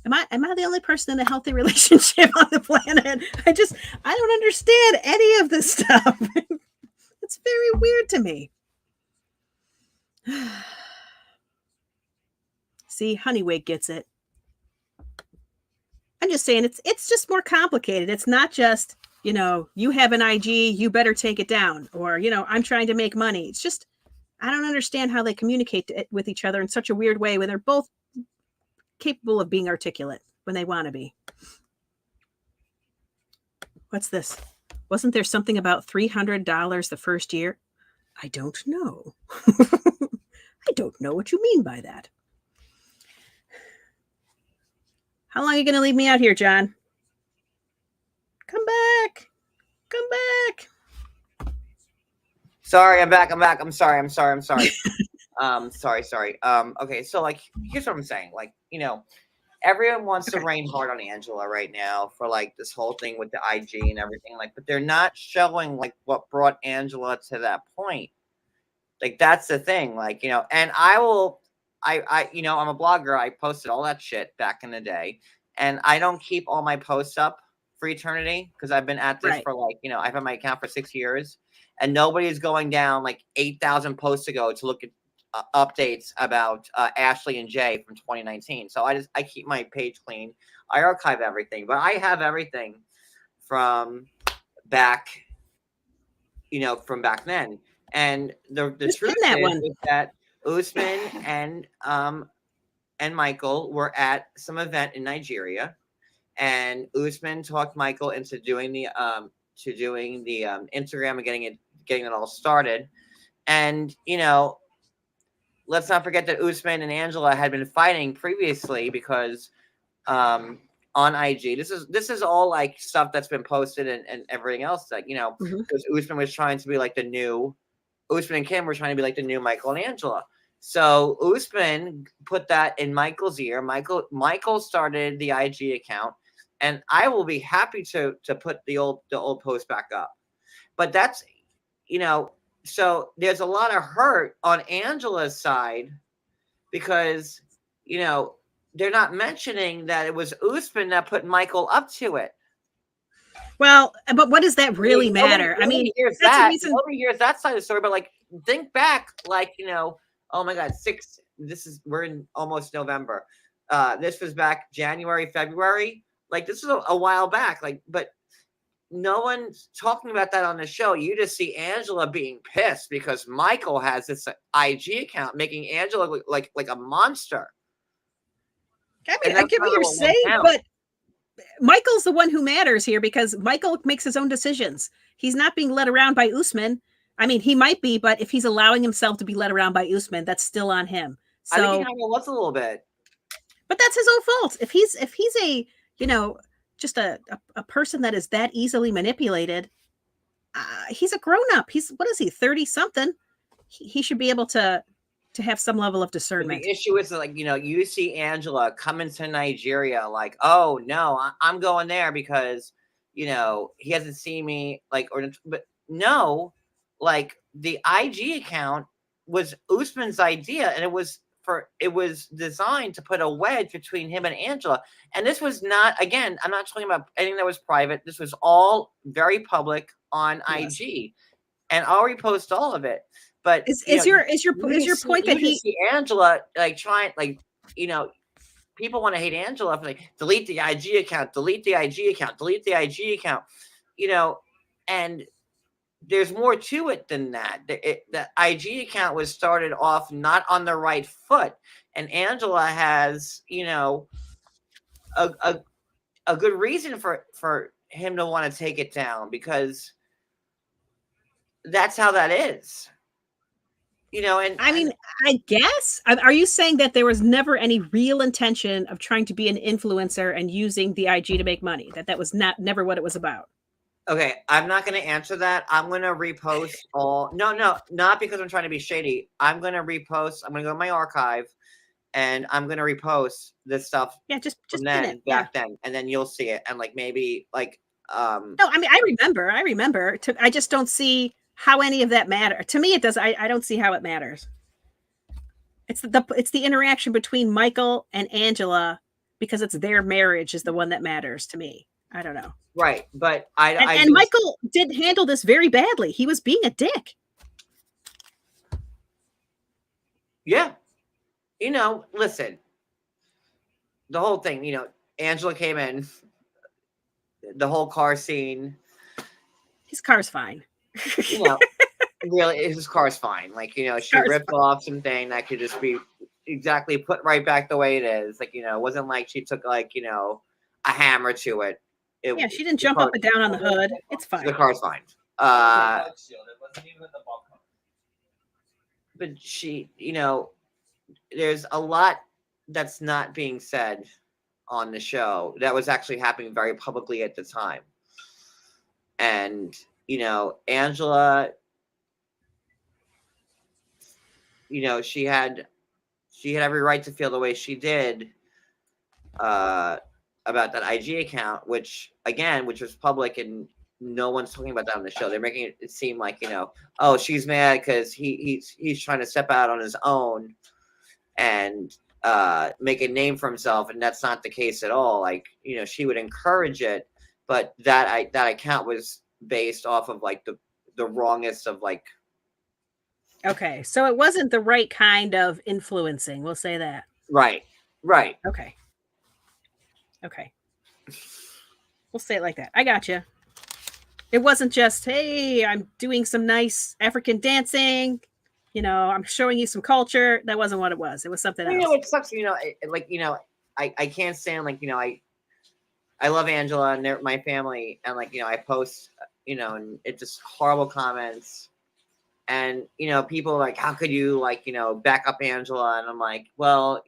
Am I the only person in a healthy relationship on the planet? I don't understand any of this stuff. It's very weird to me. See, Honeywig gets it. I'm just saying it's just more complicated. It's not just, you have an IG, you better take it down, or, I'm trying to make money. It's just, I don't understand how they communicate with each other in such a weird way when they're both capable of being articulate when they want to be. What's this? Wasn't there something about $300 the first year? I don't know. I don't know what you mean by that. How long are you going to leave me out here, John? Come back. Come back. Sorry, I'm back. I'm sorry. Sorry. Okay, so here's what I'm saying. Everyone wants to rain hard on Angela right now for this whole thing with the IG and everything, but they're not showing what brought Angela to that point. That's the thing, and I'm a blogger. I posted all that shit back in the day, and I don't keep all my posts up for eternity because I've been at this for I've had my account for 6 years, and nobody's going down 8,000 posts ago to look at updates about Ashley and Jay from 2019. So I keep my page clean. I archive everything, but I have everything from back, from back then. And the truth is that Usman and Michael were at some event in Nigeria, and Usman talked Michael into doing the Instagram and getting it all started. And let's not forget that Usman and Angela had been fighting previously because on IG. This is all stuff that's been posted and everything else because Usman was trying to be the new Usman and Kim were trying to be the new Michael and Angela. So Usman put that in Michael's ear. Michael started the IG account, and I will be happy to put the old post back up. But that's so there's a lot of hurt on Angela's side because they're not mentioning that it was Usman that put Michael up to it. Well, but what does that really matter? Nobody hears that side of the story, but think back, oh my God, we're in almost November. This was back January, February. This is a while back. But no one's talking about that on the show. You just see Angela being pissed because Michael has this IG account, making Angela look like a monster. I mean, I get what you're saying, but Michael's the one who matters here because Michael makes his own decisions. He's not being led around by Usman. I mean, he might be, but if he's allowing himself to be led around by Usman, that's still on him. So I think he kind of was a little bit. But that's his own fault. If he's a, you know, just a person that is that easily manipulated, he's a grown up. He's, what is he, 30 something? He should be able to have some level of But discernment. the issue is like, you see Angela coming to Nigeria, like, oh no, I'm going there because, he hasn't seen me, like, but no, like the IG account was Usman's idea, and it was designed to put a wedge between him and Angela. And this was not, again, I'm not talking about anything that was private. This was all very public on Yes. IG, and I'll repost all of it. But Is your point that you he see Angela like trying, like, people want to hate Angela for like delete the IG account, delete the IG account, delete the IG account, and there's more to it than that. The IG account was started off not on the right foot, and Angela has, a good reason for him to want to take it down, because that's how that is. And I mean, I guess. Are you saying that there was never any real intention of trying to be an influencer and using the IG to make money? That was never what it was about? Okay, I'm not going to answer that. I'm going to repost all. No, not because I'm trying to be shady. I'm going to repost. I'm going to go to my archive, and I'm going to repost this stuff. Yeah, just from pin then, it. back then, and then you'll see it, and like maybe like. No, I mean, I remember. I just don't see how any of that matter. To me, it does. I don't see how it matters. It's the interaction between Michael and Angela, because it's their marriage is the one that matters to me. I don't know. Right, but and Michael did handle this very badly. He was being a dick. Yeah. Listen. The whole thing, Angela came in, the whole car scene. His car's fine. Really, his car's fine. Like, she ripped off something that could just be exactly put right back the way it is. Like, it wasn't like she took like, a hammer to it. Yeah, she didn't jump up and down on the hood. It's fine. The car's fine. But she, there's a lot that's not being said on the show that was actually happening very publicly at the time. And, Angela, she had every right to feel the way she did about that IG account, which was public, and no one's talking about that on the show. They're making it seem like, oh, she's mad because he's trying to step out on his own and make a name for himself, and that's not the case at all. Like, she would encourage it, but that account was based off of like the wrongest of like. Okay, so it wasn't the right kind of influencing. We'll say that. Right. Okay. We'll say it like that. I got you. It wasn't just, hey, I'm doing some nice African dancing. I'm showing you some culture. That wasn't what it was. It was something else. It sucks. I can't stand, like, I love Angela and my family, and like, I post, and it's just horrible comments. And, people are like, how could you, like, back up Angela? And I'm like, well,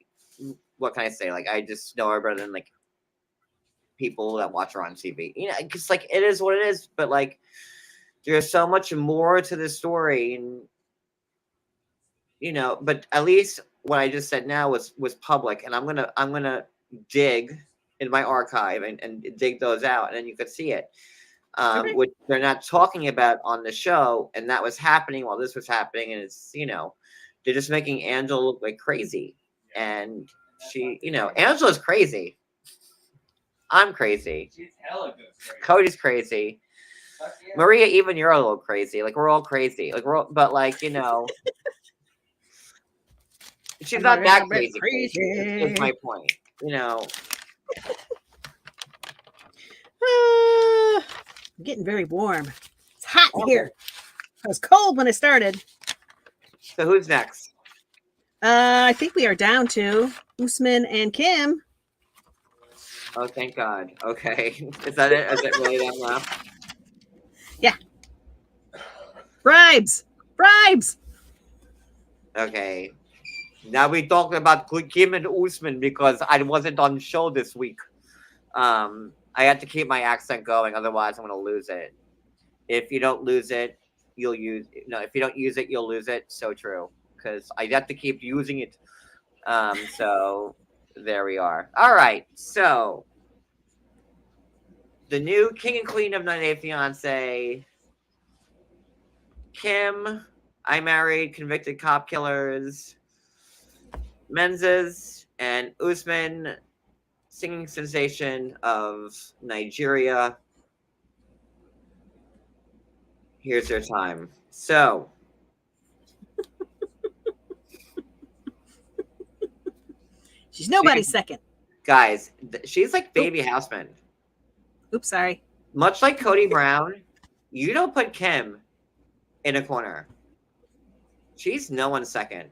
what can I say? Like, I just know her better than like people that watch her on TV. Because like it is what it is. But like, there's so much more to the story, and but at least what I just said now was public, and I'm gonna dig in my archive and dig those out, and then you could see it. Okay. Which they're not talking about on the show, and that was happening while this was happening, and it's they're just making Angela look like crazy, and she Angela's crazy. I'm crazy. She's hella good. Crazy. Cody's crazy. Yeah. Maria, even you're a little crazy. Like, we're all crazy. Like, but like, she's not that crazy. Is my point. I'm getting very warm. It's hot in here. It was cold when it started. So who's next? I think we are down to Usman and Kim. Oh, thank God. Okay. Is that it? Is it really that left? Yeah. Bribes. Okay. Now we're talking about Kim and Usman because I wasn't on the show this week. I had to keep my accent going, otherwise I'm gonna lose it. If you don't lose it, you'll use if you don't use it, you'll lose it. So true. Because I have to keep using it. So there we are. All right. So the new king and queen of 90 Day Fiance, Kim, I married convicted cop killers, Menzies, and Usman, singing sensation of Nigeria. Here's your time. So She's nobody's second. guys, she's like baby Houseman. Oops, sorry. Much like Cody Brown, you don't put Kim in a corner. She's no one's second.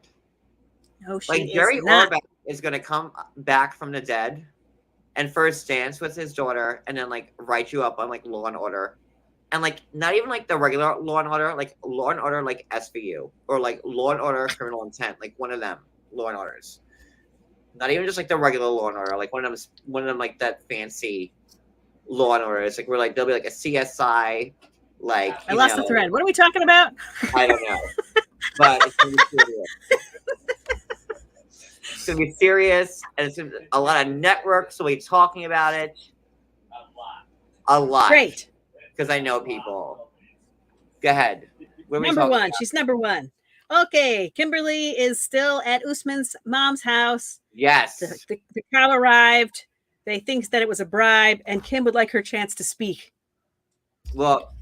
No, she Like is Jerry not. Orbach is gonna come back from the dead and first dance with his daughter and then like write you up on like Law and Order. And like not even like the regular Law and Order, like Law and Order like SVU or like Law and Order Criminal Intent, like one of them Law and Orders. Not even just like the regular Law and Order, like one of them like that fancy Law and Orders. Like we're like there'll be like a CSI, like I lost the thread. What are we talking about? I don't know, but it's gonna be serious. It's gonna be serious, and it's gonna be, a lot of networks will be talking about it. A lot. Great. Because I know people. Go ahead. What are we Number talking one. about? She's number one. Okay. Kimberly is still at Usman's mom's house. Yes. The cow arrived. They think that it was a bribe, and Kim would like her chance to speak. Well,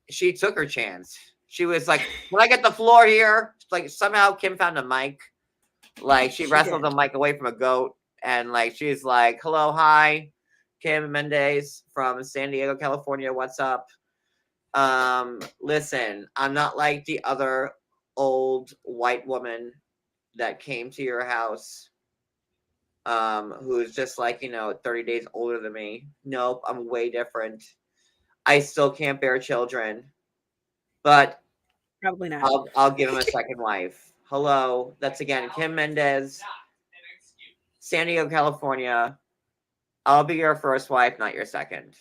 she took her chance. She was like, "When I get the floor here," like somehow Kim found a mic. Like she wrestled did. the mic away from a goat, and like she's like, "Hello, hi, Kim Mendes from San Diego, California. What's up? Listen, I'm not like the other old white woman that came to your house, who's just like 30 days older than me. Nope, I'm way different. I still can't bear children, but Probably not. I'll give him a second wife. Hello, that's again Kim Mendes, San Diego, California. I'll be your first wife, not your second.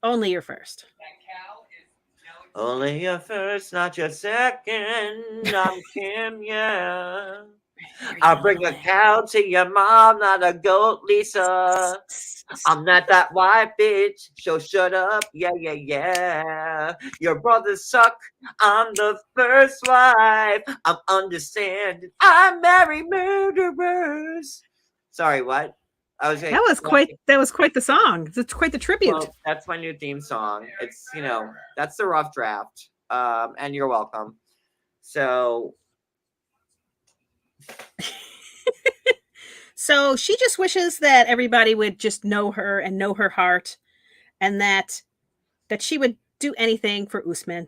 Only your first. Only your first, not your second. I'm Kim, yeah. I'll bring a cow to your mom, not a goat, Lisa. I'm not that white bitch, so shut up, yeah. Your brothers suck, I'm the first wife. I'm understanding, I marry murderers. Sorry, what? That was quite the song. It's quite the tribute. Well, that's my new theme song. It's that's the rough draft. And you're welcome. So So she just wishes that everybody would just know her and know her heart, and that she would do anything for Usman,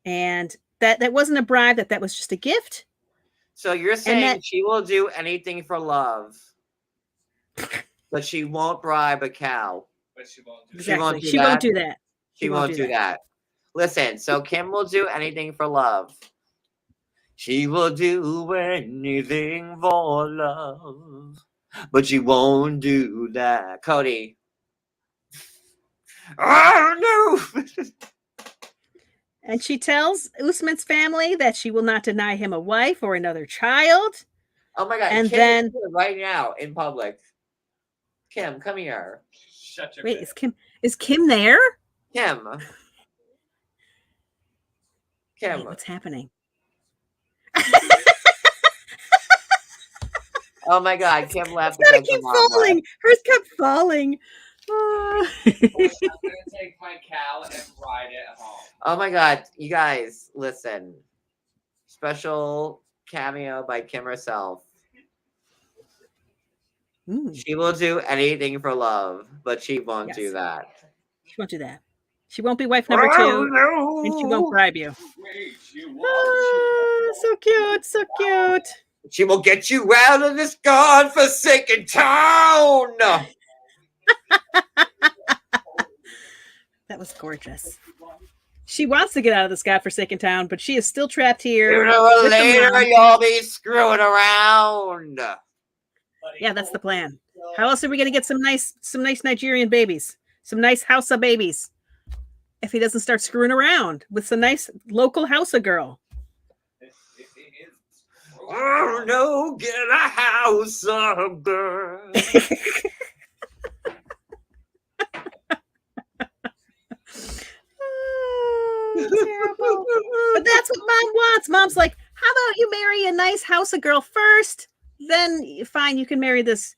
and that wasn't a bribe, that was just a gift. So you're saying that- she will do anything for love, but she won't bribe a cow. But she won't do Exactly. do She that. won't do that. She won't do that. Listen, so Kim will do anything for love. She will do anything for love, but she won't do that. Cody. Oh, no. And she tells Usman's family that she will not deny him a wife or another child. Oh, my God. And Kim then- is here right now in public. Kim, come here. Shut your Wait, face. is Kim there? Kim. Kim. Wait, what's happening? Oh my God, Kim left. It's gotta because her keep mom left. falling. Hers kept falling. Ah. I'm gonna take my cow and ride it home. Oh my God, you guys, listen. Special cameo by Kim herself. Mm, She will do anything for love, but she won't do Yes. that. she won't do that. She won't be wife number two, and she won't bribe you. Wait, you won't. Ah, so cute, so cute. She will get you out of this godforsaken town. That was gorgeous. She wants to get out of this godforsaken town, but she is still trapped here. Sooner or with the later, mom. you'll be screwing around. Yeah, that's the plan. How else are we going to get some nice Nigerian babies, some nice Hausa babies, if he doesn't start screwing around with some nice local Hausa girl? Oh no, get a house of girl. Terrible. But that's what mom wants. Mom's like, how about you marry a nice Hausa girl first? Then fine, you can marry this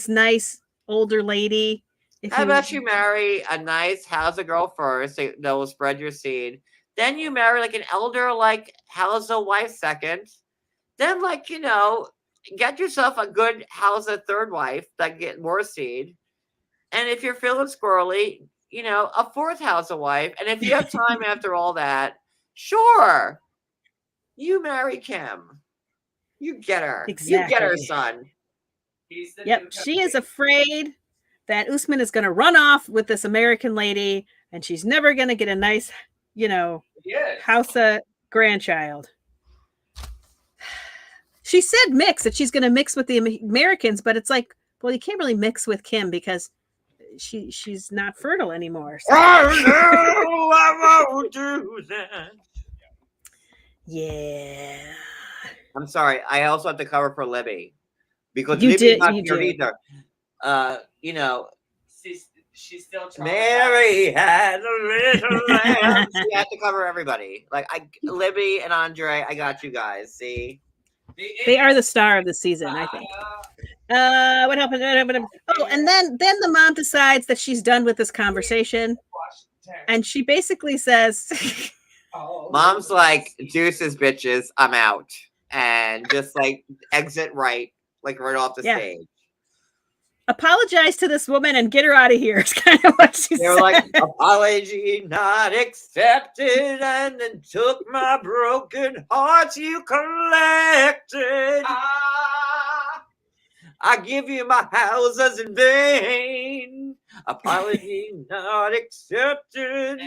nice older lady. How about you marry a nice Hausa girl first that will spread your seed? Then you marry like an elder like Hausa wife second. Then get yourself a good Hausa third wife that get more seed. And if you're feeling squirrely, a fourth Hausa wife. And if you have time after all that, sure, you marry Kim. You get her. Exactly. You get her, son. Yep, she is afraid that Usman is going to run off with this American lady, and she's never going to get a nice, Hausa grandchild. She said mix, that she's going to mix with the Americans, but it's like, well, you can't really mix with Kim because she's not fertile anymore. So. Oh no, I won't do that. Yeah. I'm sorry. I also have to cover for Libby because You Libby's did- not you here did. either. She's still trying. Mary had a little lamb. We have to cover everybody. Libby and Andre, I got you guys. See, They are the star of the season, I think. What happened? Oh, and then the mom decides that she's done with this conversation, and she basically says, Mom's like, deuces, bitches, I'm out, and just exit right off the Yeah. stage. apologize to this woman and get her out of here. It's kind of what she They were said. like, apology not accepted, and then took my broken heart you collected. I give you my houses in vain. Apology not accepted. And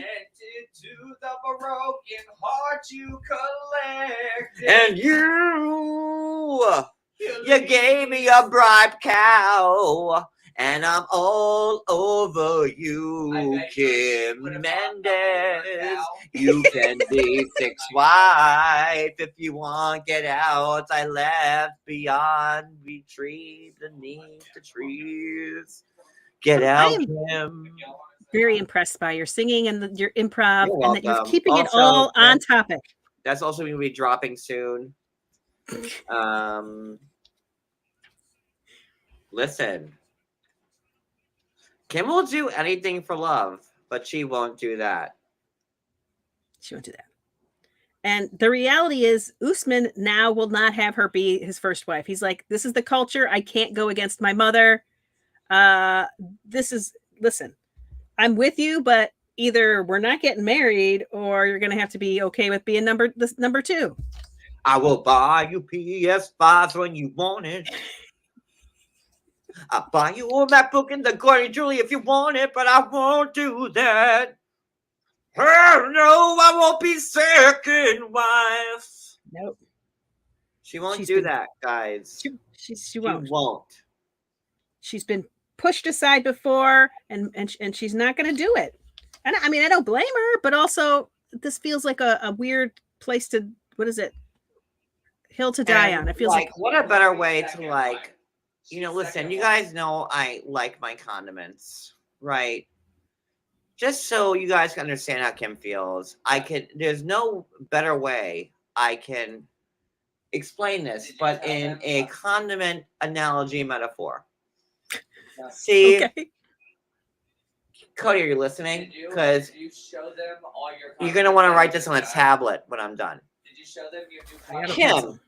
to the broken heart you collected. And you gave me a bribe cow. And I'm all over you, Kim Mendes. You can be fixed wife if you want. Get out. I left beyond retreat beneath the trees. Get out, Kim. Very impressed by your singing and your improv, You're and that you're welcome. keeping it Also, all on topic. That's also going to be dropping soon. Listen. Kim will do anything for love, but she won't do that. She won't do that. And the reality is, Usman now will not have her be his first wife. He's like, this is the culture. I can't go against my mother. Listen, I'm with you, but either we're not getting married or you're going to have to be okay with being number two. I will buy you PS5s when you want it. I'll buy you a MacBook and the Gordon Julie if you want it, but I won't do that. Oh, no, I won't be second wife. Nope. She won't She's do been- that, guys. She won't. She won't. She's been pushed aside before, and she's not going to do it. And I mean, I don't blame her, but also this feels like a weird place to, what is it? Hill to die on. It feels like what a better way to listen, you guys know I like my condiments, right? Just so you guys can understand how Kim feels, there's no better way I can explain this, but in a condiment analogy metaphor. See, okay. Cody, are you listening? Because Did you show them all your you're going to want to write this on a tablet when I'm done. Did you show them your I new gotta Kim. pencil.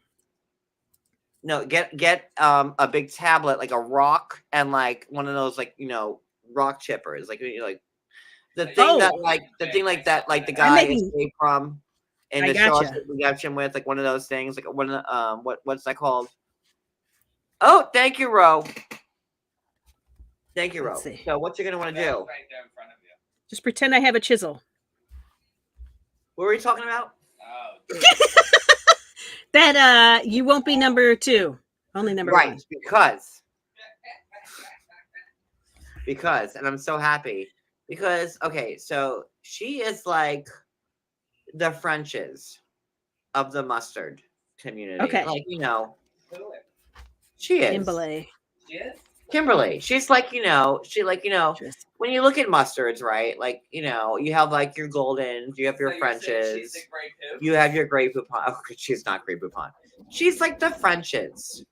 No, get a big tablet, like a rock, and one of those rock chippers, the thing that the guy making- escaped from in I the show gotcha. Redemption with one of those things, one of the what's that called? Oh, thank you, Ro. Thank you, Ro. Let's see. So what you're gonna want to do? Right there in front of you. Just pretend I have a chisel. What were we talking about? Oh, That you won't be number 2, only number Right, 1. because, and I'm so happy because, okay, so she is like the Frenches of the mustard community. Okay. Like, who? she is. Kimberly. She is? Kimberly. She's like, Just- when you look at mustards, right? Like, you have like your Goldens, you have your So you're saying Frenches, she's the Grey Poupon? you have your Grey Poupon. Oh, she's not Grey Poupon. She's like the Frenches.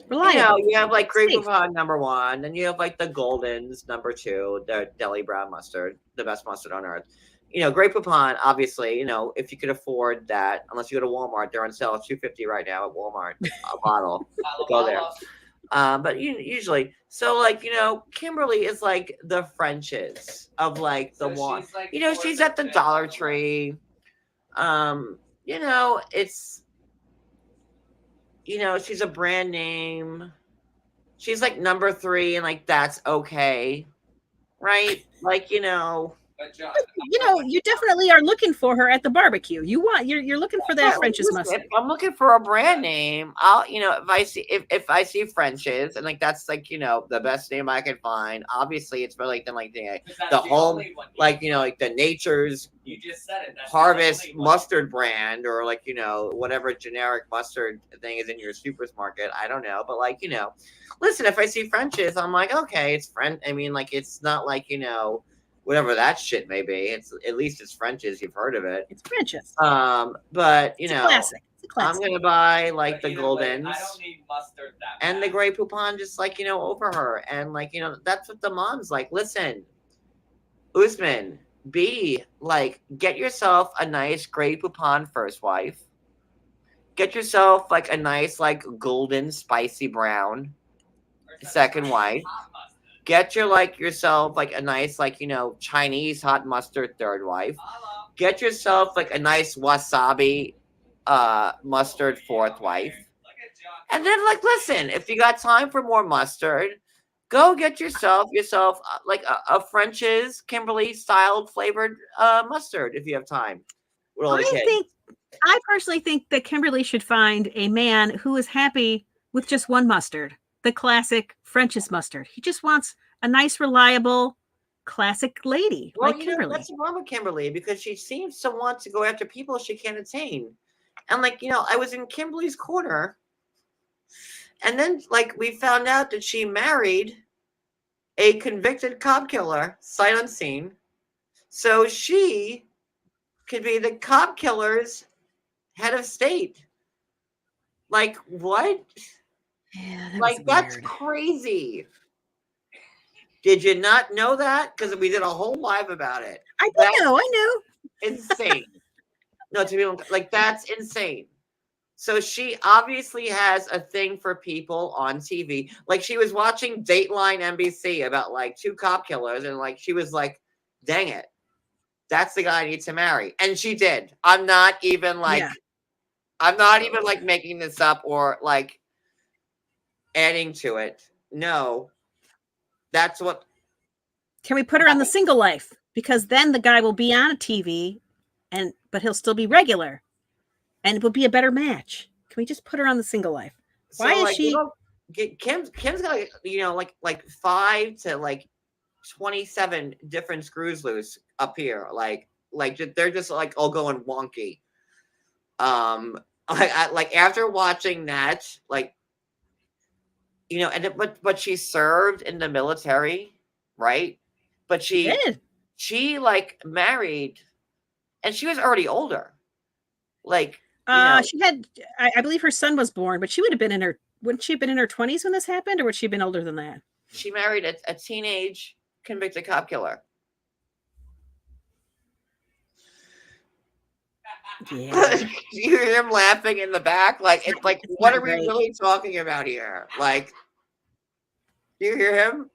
Reliable. You have like Grey Safe. Poupon #1, then you have like the Goldens #2, the deli brown mustard, the best mustard on earth. Grey Poupon, obviously, if you could afford that, unless you go to Walmart, they're on sale at $2.50 right now at Walmart, a bottle. Go there. But usually, so like, Kimberly is like the Frenches of like the one. She's, like, She's fourth at the or fifth Dollar on the Tree. It's she's a brand name. She's like number 3, and like that's okay, right? Like But John, You definitely are looking for her at the barbecue. You're looking for that yeah, French's listen, mustard. if I'm looking for a brand name, I'll if I see French's and like that's like the best name I can find. Obviously, it's really then like the that's home only one you like can like the Nature's You just said it. That's Harvest the only one. mustard brand, or like whatever generic mustard thing is in your supermarket. I don't know, but like listen, if I see French's, I'm like, okay, it's French. I mean, like it's not like whatever that shit may be. It's at least it's French's. You've heard of it. It's French's. But It's a classic. It's a I'm classic. gonna buy like But the either way, Goldens I don't need mustard that and the bad. Grey Poupon just like over her, and like that's what the mom's like. Listen, Usman, get yourself a nice Grey Poupon first wife. Get yourself like a nice like golden spicy brown Or second wife. hot mustard. Get yourself like a nice like Chinese hot mustard third wife. Hello. Get yourself like a nice wasabi mustard fourth wife. Look at John. And then like listen, if you got time for more mustard, go get yourself like a French's Kimberly styled flavored mustard if you have time. With all the kids. I personally think that Kimberly should find a man who is happy with just one mustard, the classic French's mustard. He just wants a nice, reliable, classic lady Well, like Kimberly. that's wrong with Kimberly because she seems to want to go after people she can't attain. And like, I was in Kimberly's corner, and then like we found out that she married a convicted cop killer, sight unseen. So she could be the cop killer's head of state. Like what? Yeah, that Like was that's weird. crazy. Did you not know that? Because we did a whole live about it. I know. Insane. No, to be like that's insane. So she obviously has a thing for people on TV. Like she was watching Dateline NBC about like 2 cop killers, and like she was like, "Dang it, that's the guy I need to marry," and she did. I'm not even like making this up or like adding to it. No, that's what. Can we put her on the single life? Because then the guy will be on a TV, but he'll still be regular, and it would be a better match. Can we just put her on the single life? Why is like, she? Kim's got like 5 to like 27 different screws loose up here. Like they're just like all going wonky. Like after watching that, like but she served in the military, right? But she like married, and she was already older. Like She had, I believe her son was born, but she would have been wouldn't she have been in her 20s when this happened, or would she have been older than that? she married a teenage convicted cop killer. Yeah. You hear him laughing in the back, like it's like, It's what not are we great. really talking about here? Like, do you hear him?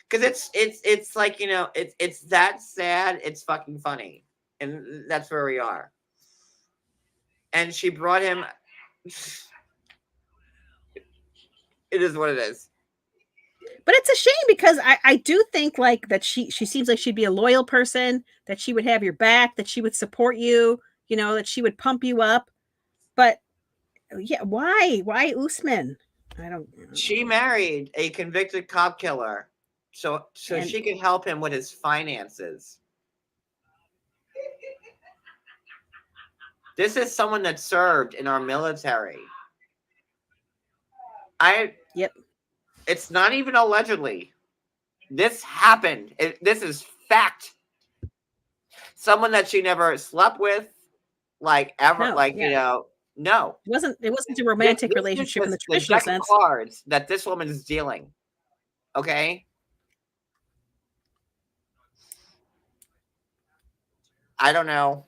Because it's like it's that sad. It's fucking funny, and that's where we are. And she brought him. It is what it is. But it's a shame because I do think like that she seems like she'd be a loyal person, that she would have your back, that she would support you, you know, that she would pump you up. But yeah, why Usman? I don't know. She married a convicted cop killer, so And- she could help him with his finances. This is someone that served in our military. Yep. It's not even allegedly. This happened. This is fact. Someone that she never slept with, like ever, No, like yeah. you know, no. It wasn't a romantic This is relationship in the the traditional deck of sense. cards that this woman is dealing. Okay. I don't know.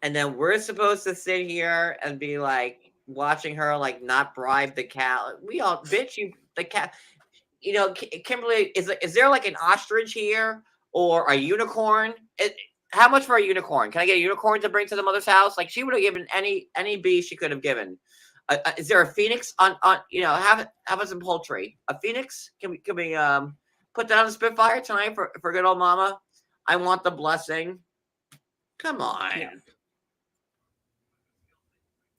And then we're supposed to sit here and be like watching her like not bribe the cat. We all bitch you the cat. You know, Kimberly, is there like an ostrich here or a unicorn? How much for a unicorn? Can I get a unicorn to bring to the mother's house? Like she would have given any bee she could have given. Is there a phoenix on you know? How about some poultry? A phoenix? Can we put that on the Spitfire tonight for good old mama? I want the blessing. Come on. No.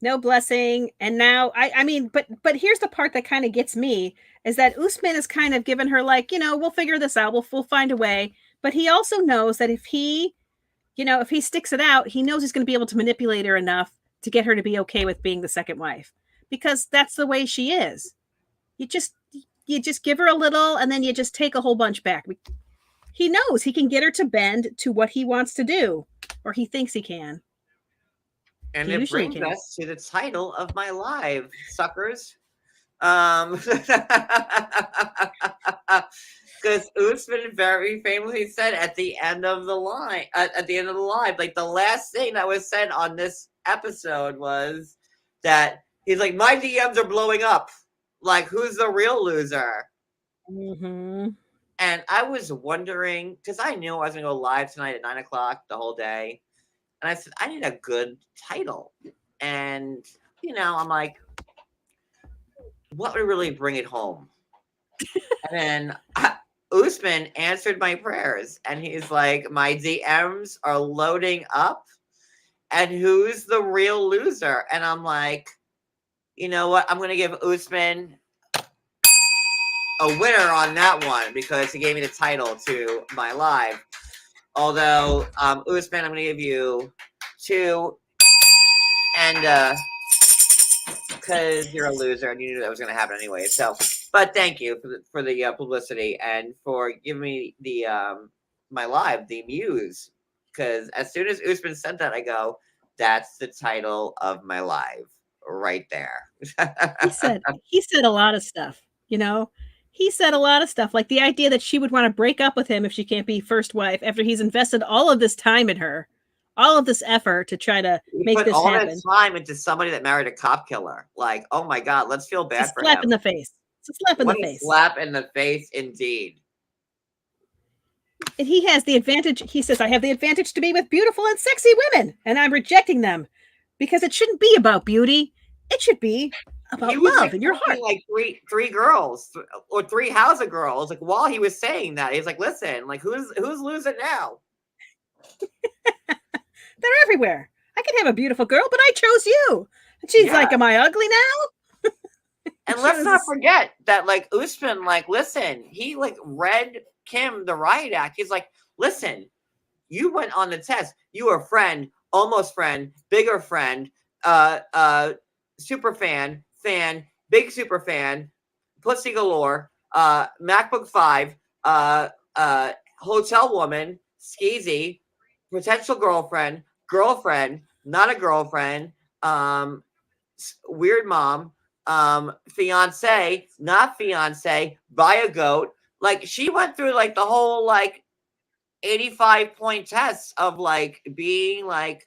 No blessing. And now I mean, but here's the part that kind of gets me is that Usman is kind of given her like, you know, we'll figure this out. We'll find a way. But he also knows that if he sticks it out, he knows he's going to be able to manipulate her enough to get her to be okay with being the second wife, because that's the way she is. You just give her a little and then you just take a whole bunch back. He knows he can get her to bend to what he wants to do, or he thinks he can. And He it usually brings can. us to the title of my live, suckers. Because Usman very famously said at the end of the line, at the end of the live, like the last thing that was said on this episode was that he's like, my DMs are blowing up. Like, who's the real loser? Mm-hmm. And I was wondering, because I knew I was going to go live tonight at 9 o'clock the whole day. And I said, I need a good title. And, you know, I'm like, what would really bring it home? And then Usman answered my prayers. And he's like, my DMs are loading up. And who's the real loser? And I'm like, you know what? I'm going to give Usman a winner on that one because he gave me the title to my live. Although, Usman, I'm going to give you 2. And because you're a loser and you knew that was going to happen anyway. So, but thank you for the publicity and for giving me the my live, the muse. Because as soon as Usman said that, I go, that's the title of my live right there. he said a lot of stuff, you know. He said a lot of stuff, like the idea that she would want to break up with him if she can't be first wife after he's invested all of this time in her, all of this effort to try to make this happen. All this time into somebody that married a cop killer. Like, oh my God, let's feel bad for him. Slap in the face. It's a slap in the face. Slap in the face, indeed. And he has the advantage. He says, I have the advantage to be with beautiful and sexy women, and I'm rejecting them because it shouldn't be about beauty. It should be about love in your heart. Like three girls or 3 house of girls. Like while he was saying that, he's like, listen, like who's losing now? They're everywhere. I can have a beautiful girl, but I chose you. And she's like, am I ugly now? And let's not forget that, like, Usman, like, listen, he, like, read Kim the riot act. He's like, listen, you went on the test. You were a friend, almost friend, bigger friend, super fan, big super fan, pussy galore, MacBook 5, hotel woman, skeezy, potential girlfriend, not a girlfriend, weird mom, fiance, not fiance, buy a goat. Like she went through like the whole like 85-point test of like being like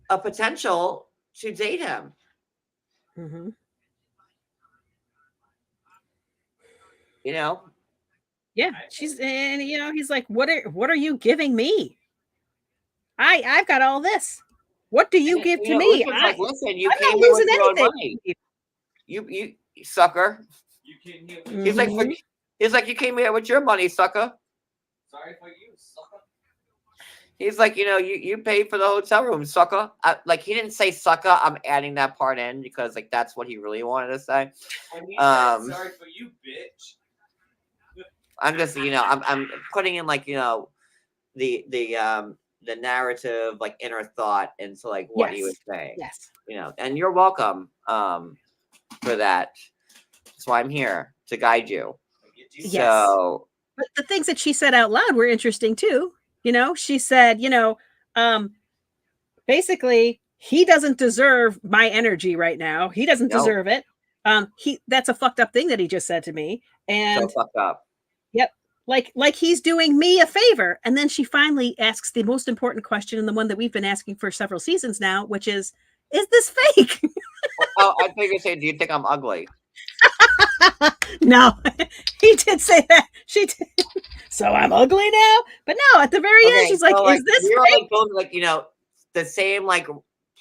a potential to date him. Mm-hmm. You know? Yeah, and you know, he's like, what are you giving me? I've got all this. What do you give to me? Like, listen, you I'm came not here losing with your own anything. money. You sucker. You came here Mm. with He's like, Mhm. he's like, you came here with your money, sucker. sorry for you, sucker. He's like, you paid for the hotel room, sucker. Like, he didn't say sucker. I'm adding that part in because, like, that's what he really wanted to say. When he Um, said sorry for you, bitch. I'm just, I'm putting in, like, the narrative, like, inner thought into, like, what he Yes. was saying. Yes. And you're welcome for that. That's why I'm here to guide you. Yes. So, But the things that she said out loud were interesting too. She said, basically, he doesn't deserve my energy right now. He doesn't No. deserve it. That's a fucked up thing that he just said to me. And so fucked up. yep, like he's doing me a favor. And then she finally asks the most important question, and the one that we've been asking for several seasons now, which is this fake? Oh, I think you say, do you think I'm ugly? No, he did say that. She did. So I'm ugly now, but no. At the very end, she's like, so, "Is this we were fake?" like both like the same like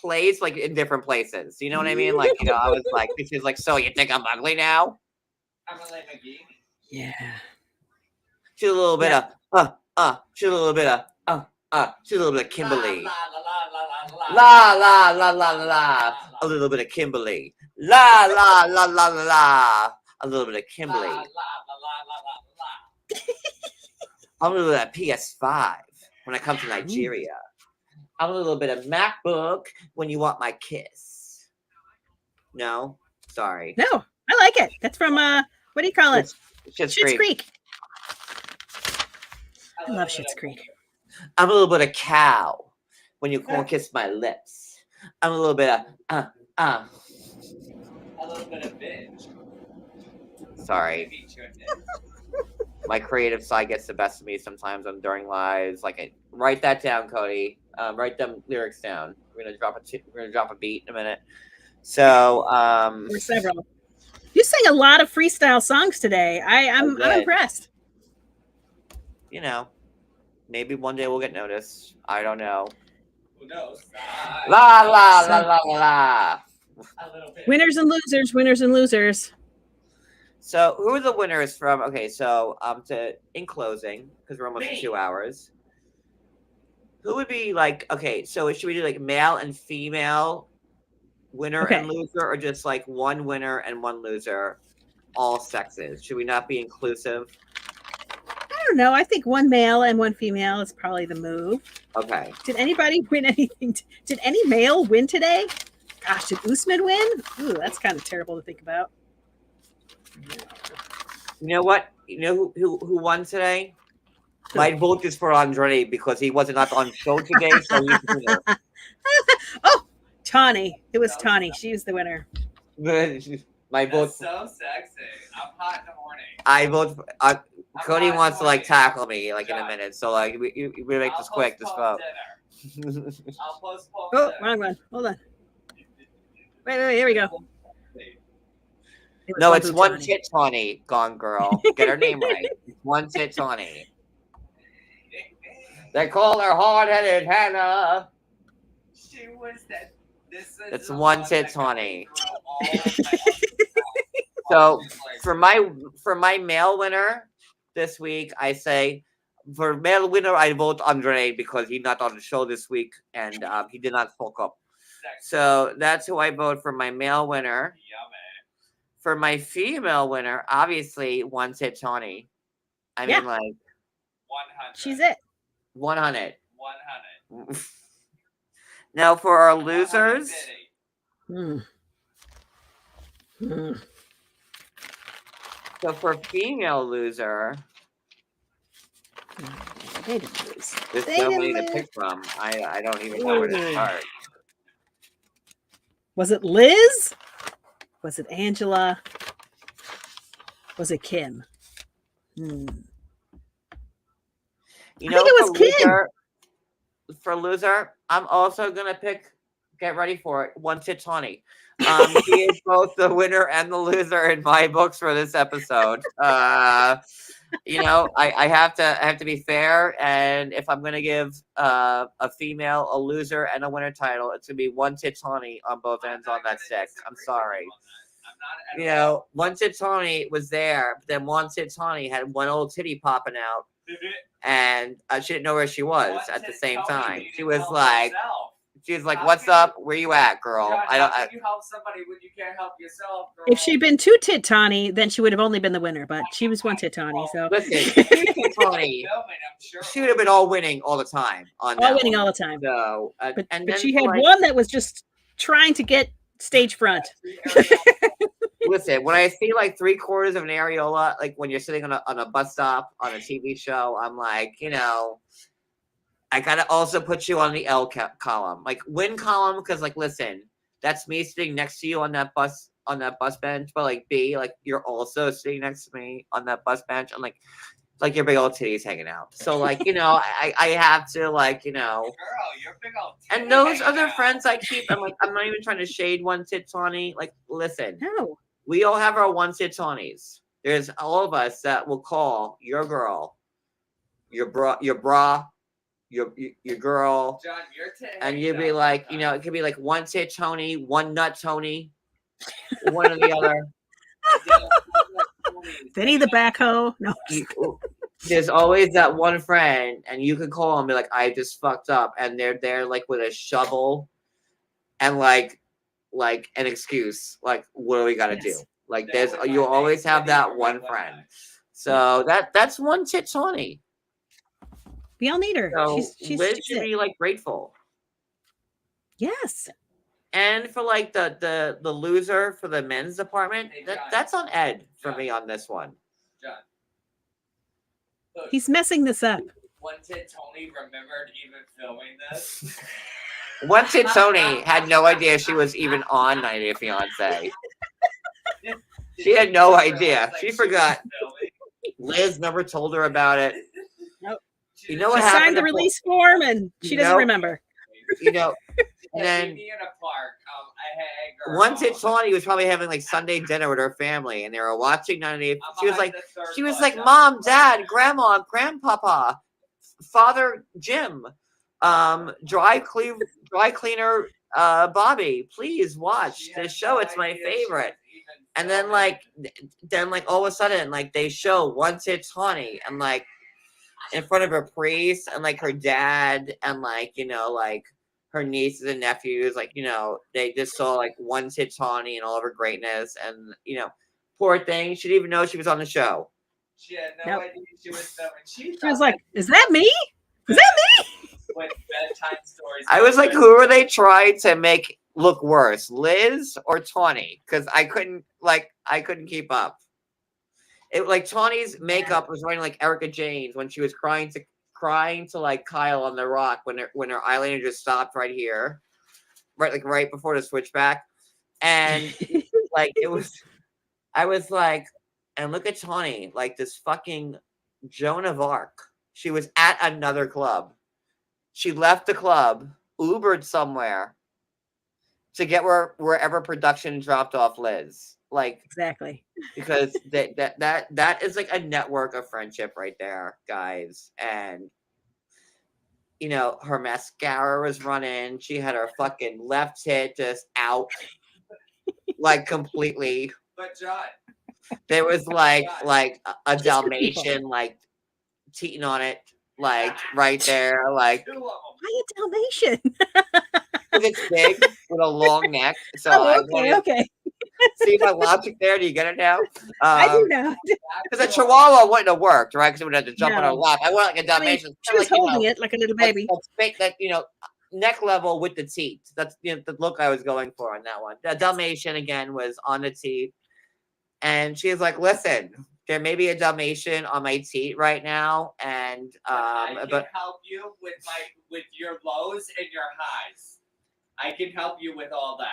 place like in different places. You know what I mean? Like I was like, she's like, so you think I'm ugly now? I'm a McGee. Yeah. She's a little bit of she's a little bit of she's a little bit of Kimberly. La la la la la la. A little bit of Kimberly. La la la la la la. A little bit of Kimberly. I'm a little bit of PS5 when I come to Nigeria. I'm a little bit of MacBook when you want my kiss. No, sorry. No, I like it. That's from what do you call it? Schitt's Schitt's Creek. Creek. I love Schitt's Creek. I'm a little bit of cow when you won't kiss my lips. I'm a little bit of A little bit of bitch. Sorry. Beat you in it. My creative side gets the best of me sometimes during lives. Like, write that down, Cody. Write them lyrics down. We're gonna drop a beat in a minute. So, Or several. You sang a lot of freestyle songs today. I'm did. impressed. Maybe one day we'll get noticed. I don't know. Who knows? La la la la la la. A little bit. Winners and losers. Winners and losers. So, who are the winners from? Okay, so in closing, because we're almost Me. at 2 hours. Who would be like? Okay, so should we do like male and female winner and loser, or just like one winner and one loser, all sexes? Should we not be inclusive? I don't know. I think one male and one female is probably the move. Okay. Did anybody win anything? Did any male win today? Gosh, did Usman win? Ooh, that's kind of terrible to think about. You know what? You know who won today? My vote is for Andre because he was not on show today, so he's the winner. Oh, Tawny. It was Tawny. She was the winner. My vote. That's so sexy. I'm hot and horny. I vote. Cody not wants to like horny. tackle me like in a minute, so like we make this quick. Just vote. I'll postpone Oh, dinner. wrong one. Hold on. Wait. Here we go. It was No, One it's Boo one Tawny. tit Tawny, Gone Girl. Get her name right. It's one tit Tawny. They call her hard-headed Hannah. She was that. This is It's the one that tit got Tawny. me through all of my ups and downs. So for my male winner this week, I say for male winner I vote Andre because he's not on the show this week and he did not fuck up. So that's who I vote for my male winner. Yummy. For my female winner, obviously one tit Tawny. I Yeah. mean like 100. She's it. 100. 100. Now for our losers. 150. Hmm. So for female loser, They didn't lose. there's They so didn't many to lose. pick from. I don't even know where to Ooh. start. Was it Liz? Was it Angela? Was it Kim? You I know, think it was Kim. For loser, I'm also gonna pick. Get ready for it. One tit Tawny. He is both the winner and the loser in my books for this episode. I have to be fair, and if I'm gonna give a female a loser and a winner title, it's gonna be one tit Tawny on both ends on that stick. I'm sorry. at You all. know, One Tit Tony was there, but then One Tit Tony had one old titty popping out, and she didn't know where she was One at the Tit same Tony time. needed She was help like, herself. How "What's can up? Where you at, girl?" John, I don't. how can you help somebody when you can't help yourself, girl? If she'd been two tit Tawny, then she would have only been the winner. But she was one tit Tawny, so Listen, Two Tit Tony, Filming, I'm sure. she would have been all winning all the time on all that winning one. all the time. So, But, and but then she had like, one that was just trying to get stage front. listen, when I see like 3/4 of an areola, like when you're sitting on a bus stop on a TV show, I'm like, you know, I gotta also put you on the L column, like win column, because like, listen, that's me sitting next to you on that bus bench, but like B, like you're also sitting next to me on that bus bench. I'm like your big old titties hanging out. So like, you know, I have to like, you know. Girl, you're big old And titty those hanging other out. friends I keep, I'm like, I'm not even trying to shade One Tit Tawny. Like, listen, No. we all have our One Tit Tawnies. There's all of us that will call your girl, your bra, your girl, John, your tit and hangs you'd be out like, you know, it sometimes. could be like One Tit Tony, One Nut Tony, one or the other. Vinny the backhoe. No. There's always that one friend, and you could call and be like, I just fucked up, and they're there like with a shovel and like an excuse, like what do we got to do? Yes. Like That there's was my you always thing. have I that didn't one remember friend. that. So that's One Tit Tawny. We all need her. So she's Liz she's should it. be like grateful. Yes. And for like the loser for the men's department, Hey, John. that's on Ed for John. me on this one. John. Look, He's messing this up. One Tit Tony remembered even filming this. One Tit Tony had no idea she was even on 90 Day Fiance. She had no idea. She forgot. Liz never told her about it. Nope. You know She what happened? signed the release form and she doesn't Nope. remember. You know, And and then me in a park. Hey, girl. One Tit Tawny was probably having like Sunday dinner with her family, and they were watching 90 Day. I'm She was behind like, the third she was bus. like, That's Mom, the Dad, first. Grandma, Grandpapa, Father Jim, dry cleaner Bobby, please watch She this had show. no It's my idea she favorite. was even And then filming. like all of a sudden like they show One Tit Tawny and like in front of a priest and like her dad and like, you know, like her nieces and nephews, like, you know, they just saw like One Tit Tawny and all of her greatness, and you know, poor thing, she didn't even know she was on the show. She had no Nope. idea she was filming. She was like, "Is that me? Is that me?" with bedtime stories. I was like, who are they trying to make look worse, Liz or Tawny? Because I couldn't keep up. It like Tawny's makeup was running like Erica Jane's when she was crying to like Kyle on the rock when her eyeliner just stopped right here, right before the switchback, and like it was, I was like, and look at Tawny, like this fucking Joan of Arc. She was at another club. She left the club, Ubered somewhere to get wherever production dropped off Liz. Like, Exactly. because that is like a network of friendship right there, guys. And you know, her mascara was running. She had her fucking left tit just out, like completely. But John, There was like a Just for people. Dalmatian like teeting on it, like right there, like two of them. Why a Dalmatian? because it's big with a long neck. So Oh, I okay, wanted okay. see my logic there. Do you get it now? I do now. Because a Chihuahua wouldn't have worked, right? Because it would have to jump on her No. lap. I want like a I mean, Dalmatian. she was like, you know, holding it like a little baby. That's fake, that, you know, neck level with the teeth. That's, you know, the look I was going for on that one. The Dalmatian again was on the teeth, and she was like, "Listen, there may be a Dalmatian on my teeth right now, and I can but help you with your lows and your highs. I can help you with all that."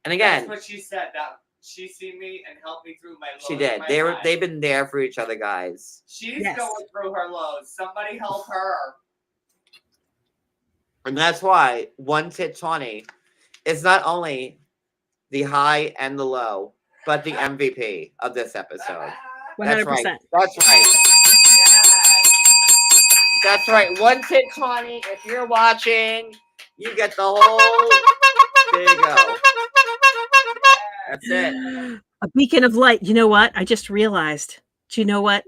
and That's again, what she said. That she seen me and helped me through my lows. she and did. my highs. They've been there for each other, guys, She's Yes. going through her lows. Somebody help her. and that's why One Tit Tawny is not only the high and the low, but the MVP of this episode. 100%. That's right. That's right. Yes. That's right. One Tit Tawny, if you're watching, you get the whole. There you go. That's it. A beacon of light. You know what? I just realized. Do you know what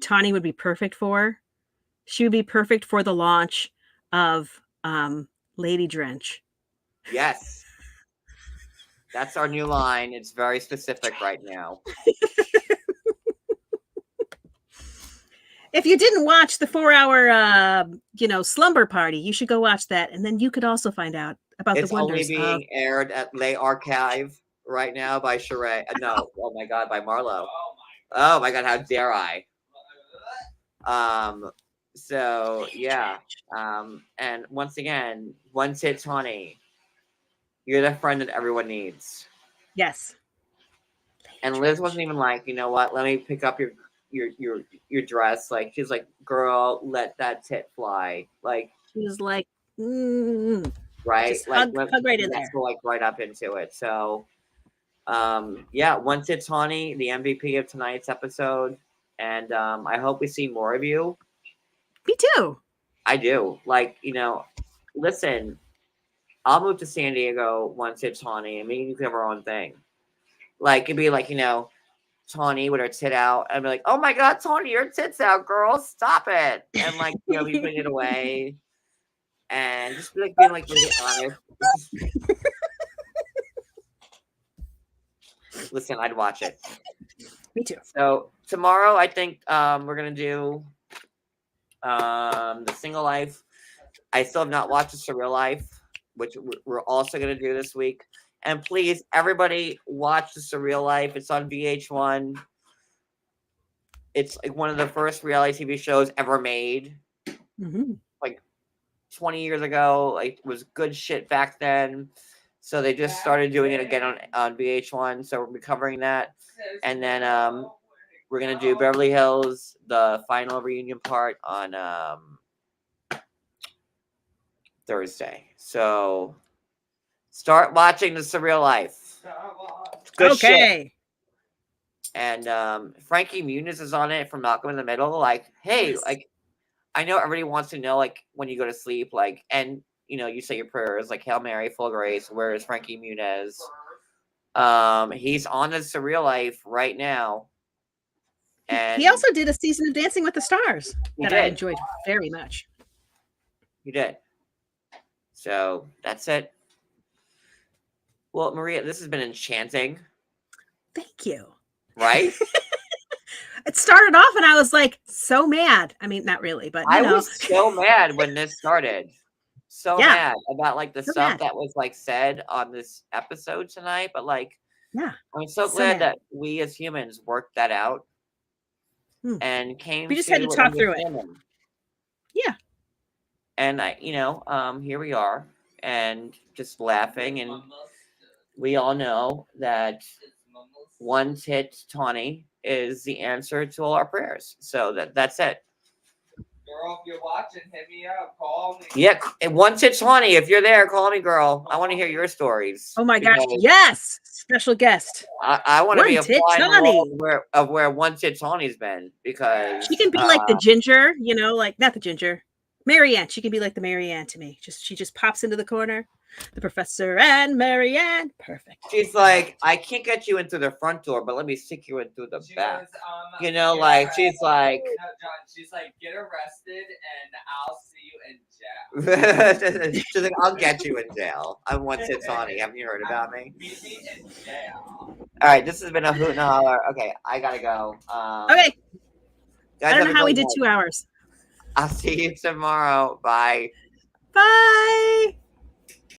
Tawny would be perfect for? She would be perfect for the launch of Lady Drench. Yes. That's our new line. It's very specific right now. If you didn't watch the 4-hour, slumber party, you should go watch that, and then you could also find out about It's the only wonders of. being aired at Les Archive right now by Sheree. No, oh my God, by Marlo. Oh my God, how dare I? So yeah. And once again, One Tit Tawny, you're the friend that everyone needs. Yes. And Liz wasn't even like, you know what? Let me pick up your dress. Like she's like, girl, let that tit fly. Like She was like, right, just like hug right in let's there. go like right up into it. So, yeah, One Tit Tawny, the MVP of tonight's episode, and I hope we see more of you. Me too. I do. Like, listen, I'll move to San Diego once it's Tawny, and me and you can have our own thing. Like, it'd be like, Tawny with her tit out. I'd be like, oh my God, Tawny, your tit's out, girl. Stop it. And like, be putting it away. And just be like, being like really honest. Listen, I'd watch it. Me too. So tomorrow, I think we're gonna do the Single Life. I still have not watched the Surreal Life, which we're also gonna do this week. And please, everybody, watch the Surreal Life. It's on VH1. It's like one of the first reality TV shows ever made. Mm-hmm. Like 20 years ago. Like, it was good shit back then. So they just started doing it again on VH1. So we'll be covering that. And then we're going to do Beverly Hills, the final reunion part on Thursday. So start watching the Surreal Life. Good shit. Okay. And Frankie Muniz is on it from Malcolm in the Middle. Like, hey, Yes. like, I know everybody wants to know, like, when you go to sleep, like, and you say your prayers, like Hail Mary, full grace. Where is Frankie Muniz? He's on the Surreal Life right now. And He also did a season of Dancing with the Stars that I enjoyed very much. He did. So that's it. Well, Maria, this has been enchanting. Thank you. Right? It started off and I was like so mad. I mean, not really, but I was so mad when this started. So mad about like the stuff that was like said on this episode tonight. But like, I'm so glad that we as humans worked that out and came. We just had to talk through it. Yeah. And here we are, and just laughing, and we all know that One Tit Tawny is the answer to all our prayers. So that's it. Girl, if you're watching, hit me up. Call me. Yeah, One Tit Tawny, if you're there, call me, girl. I want to hear your stories. Oh my gosh, yes! Special guest. I want to be a fly Tawny. of where One Tit Tawny's been, because She can be like the ginger, like not the ginger. Marianne. She can be like the Marianne to me. She just pops into the corner. The Professor and Marianne. Perfect. She's like, I can't get you into the front door, but let me stick you in through the back. She's like, no, John, she's like, get arrested and I'll see you in jail. she's like, I'll get you in jail. I'm One Tit Tawny. Haven't you heard about me? Meet me in jail. All right, this has been a hoot and a holler. Okay, I gotta go. Okay. Guys, I don't know how we did 2 hours. I'll see you tomorrow. Bye. Bye.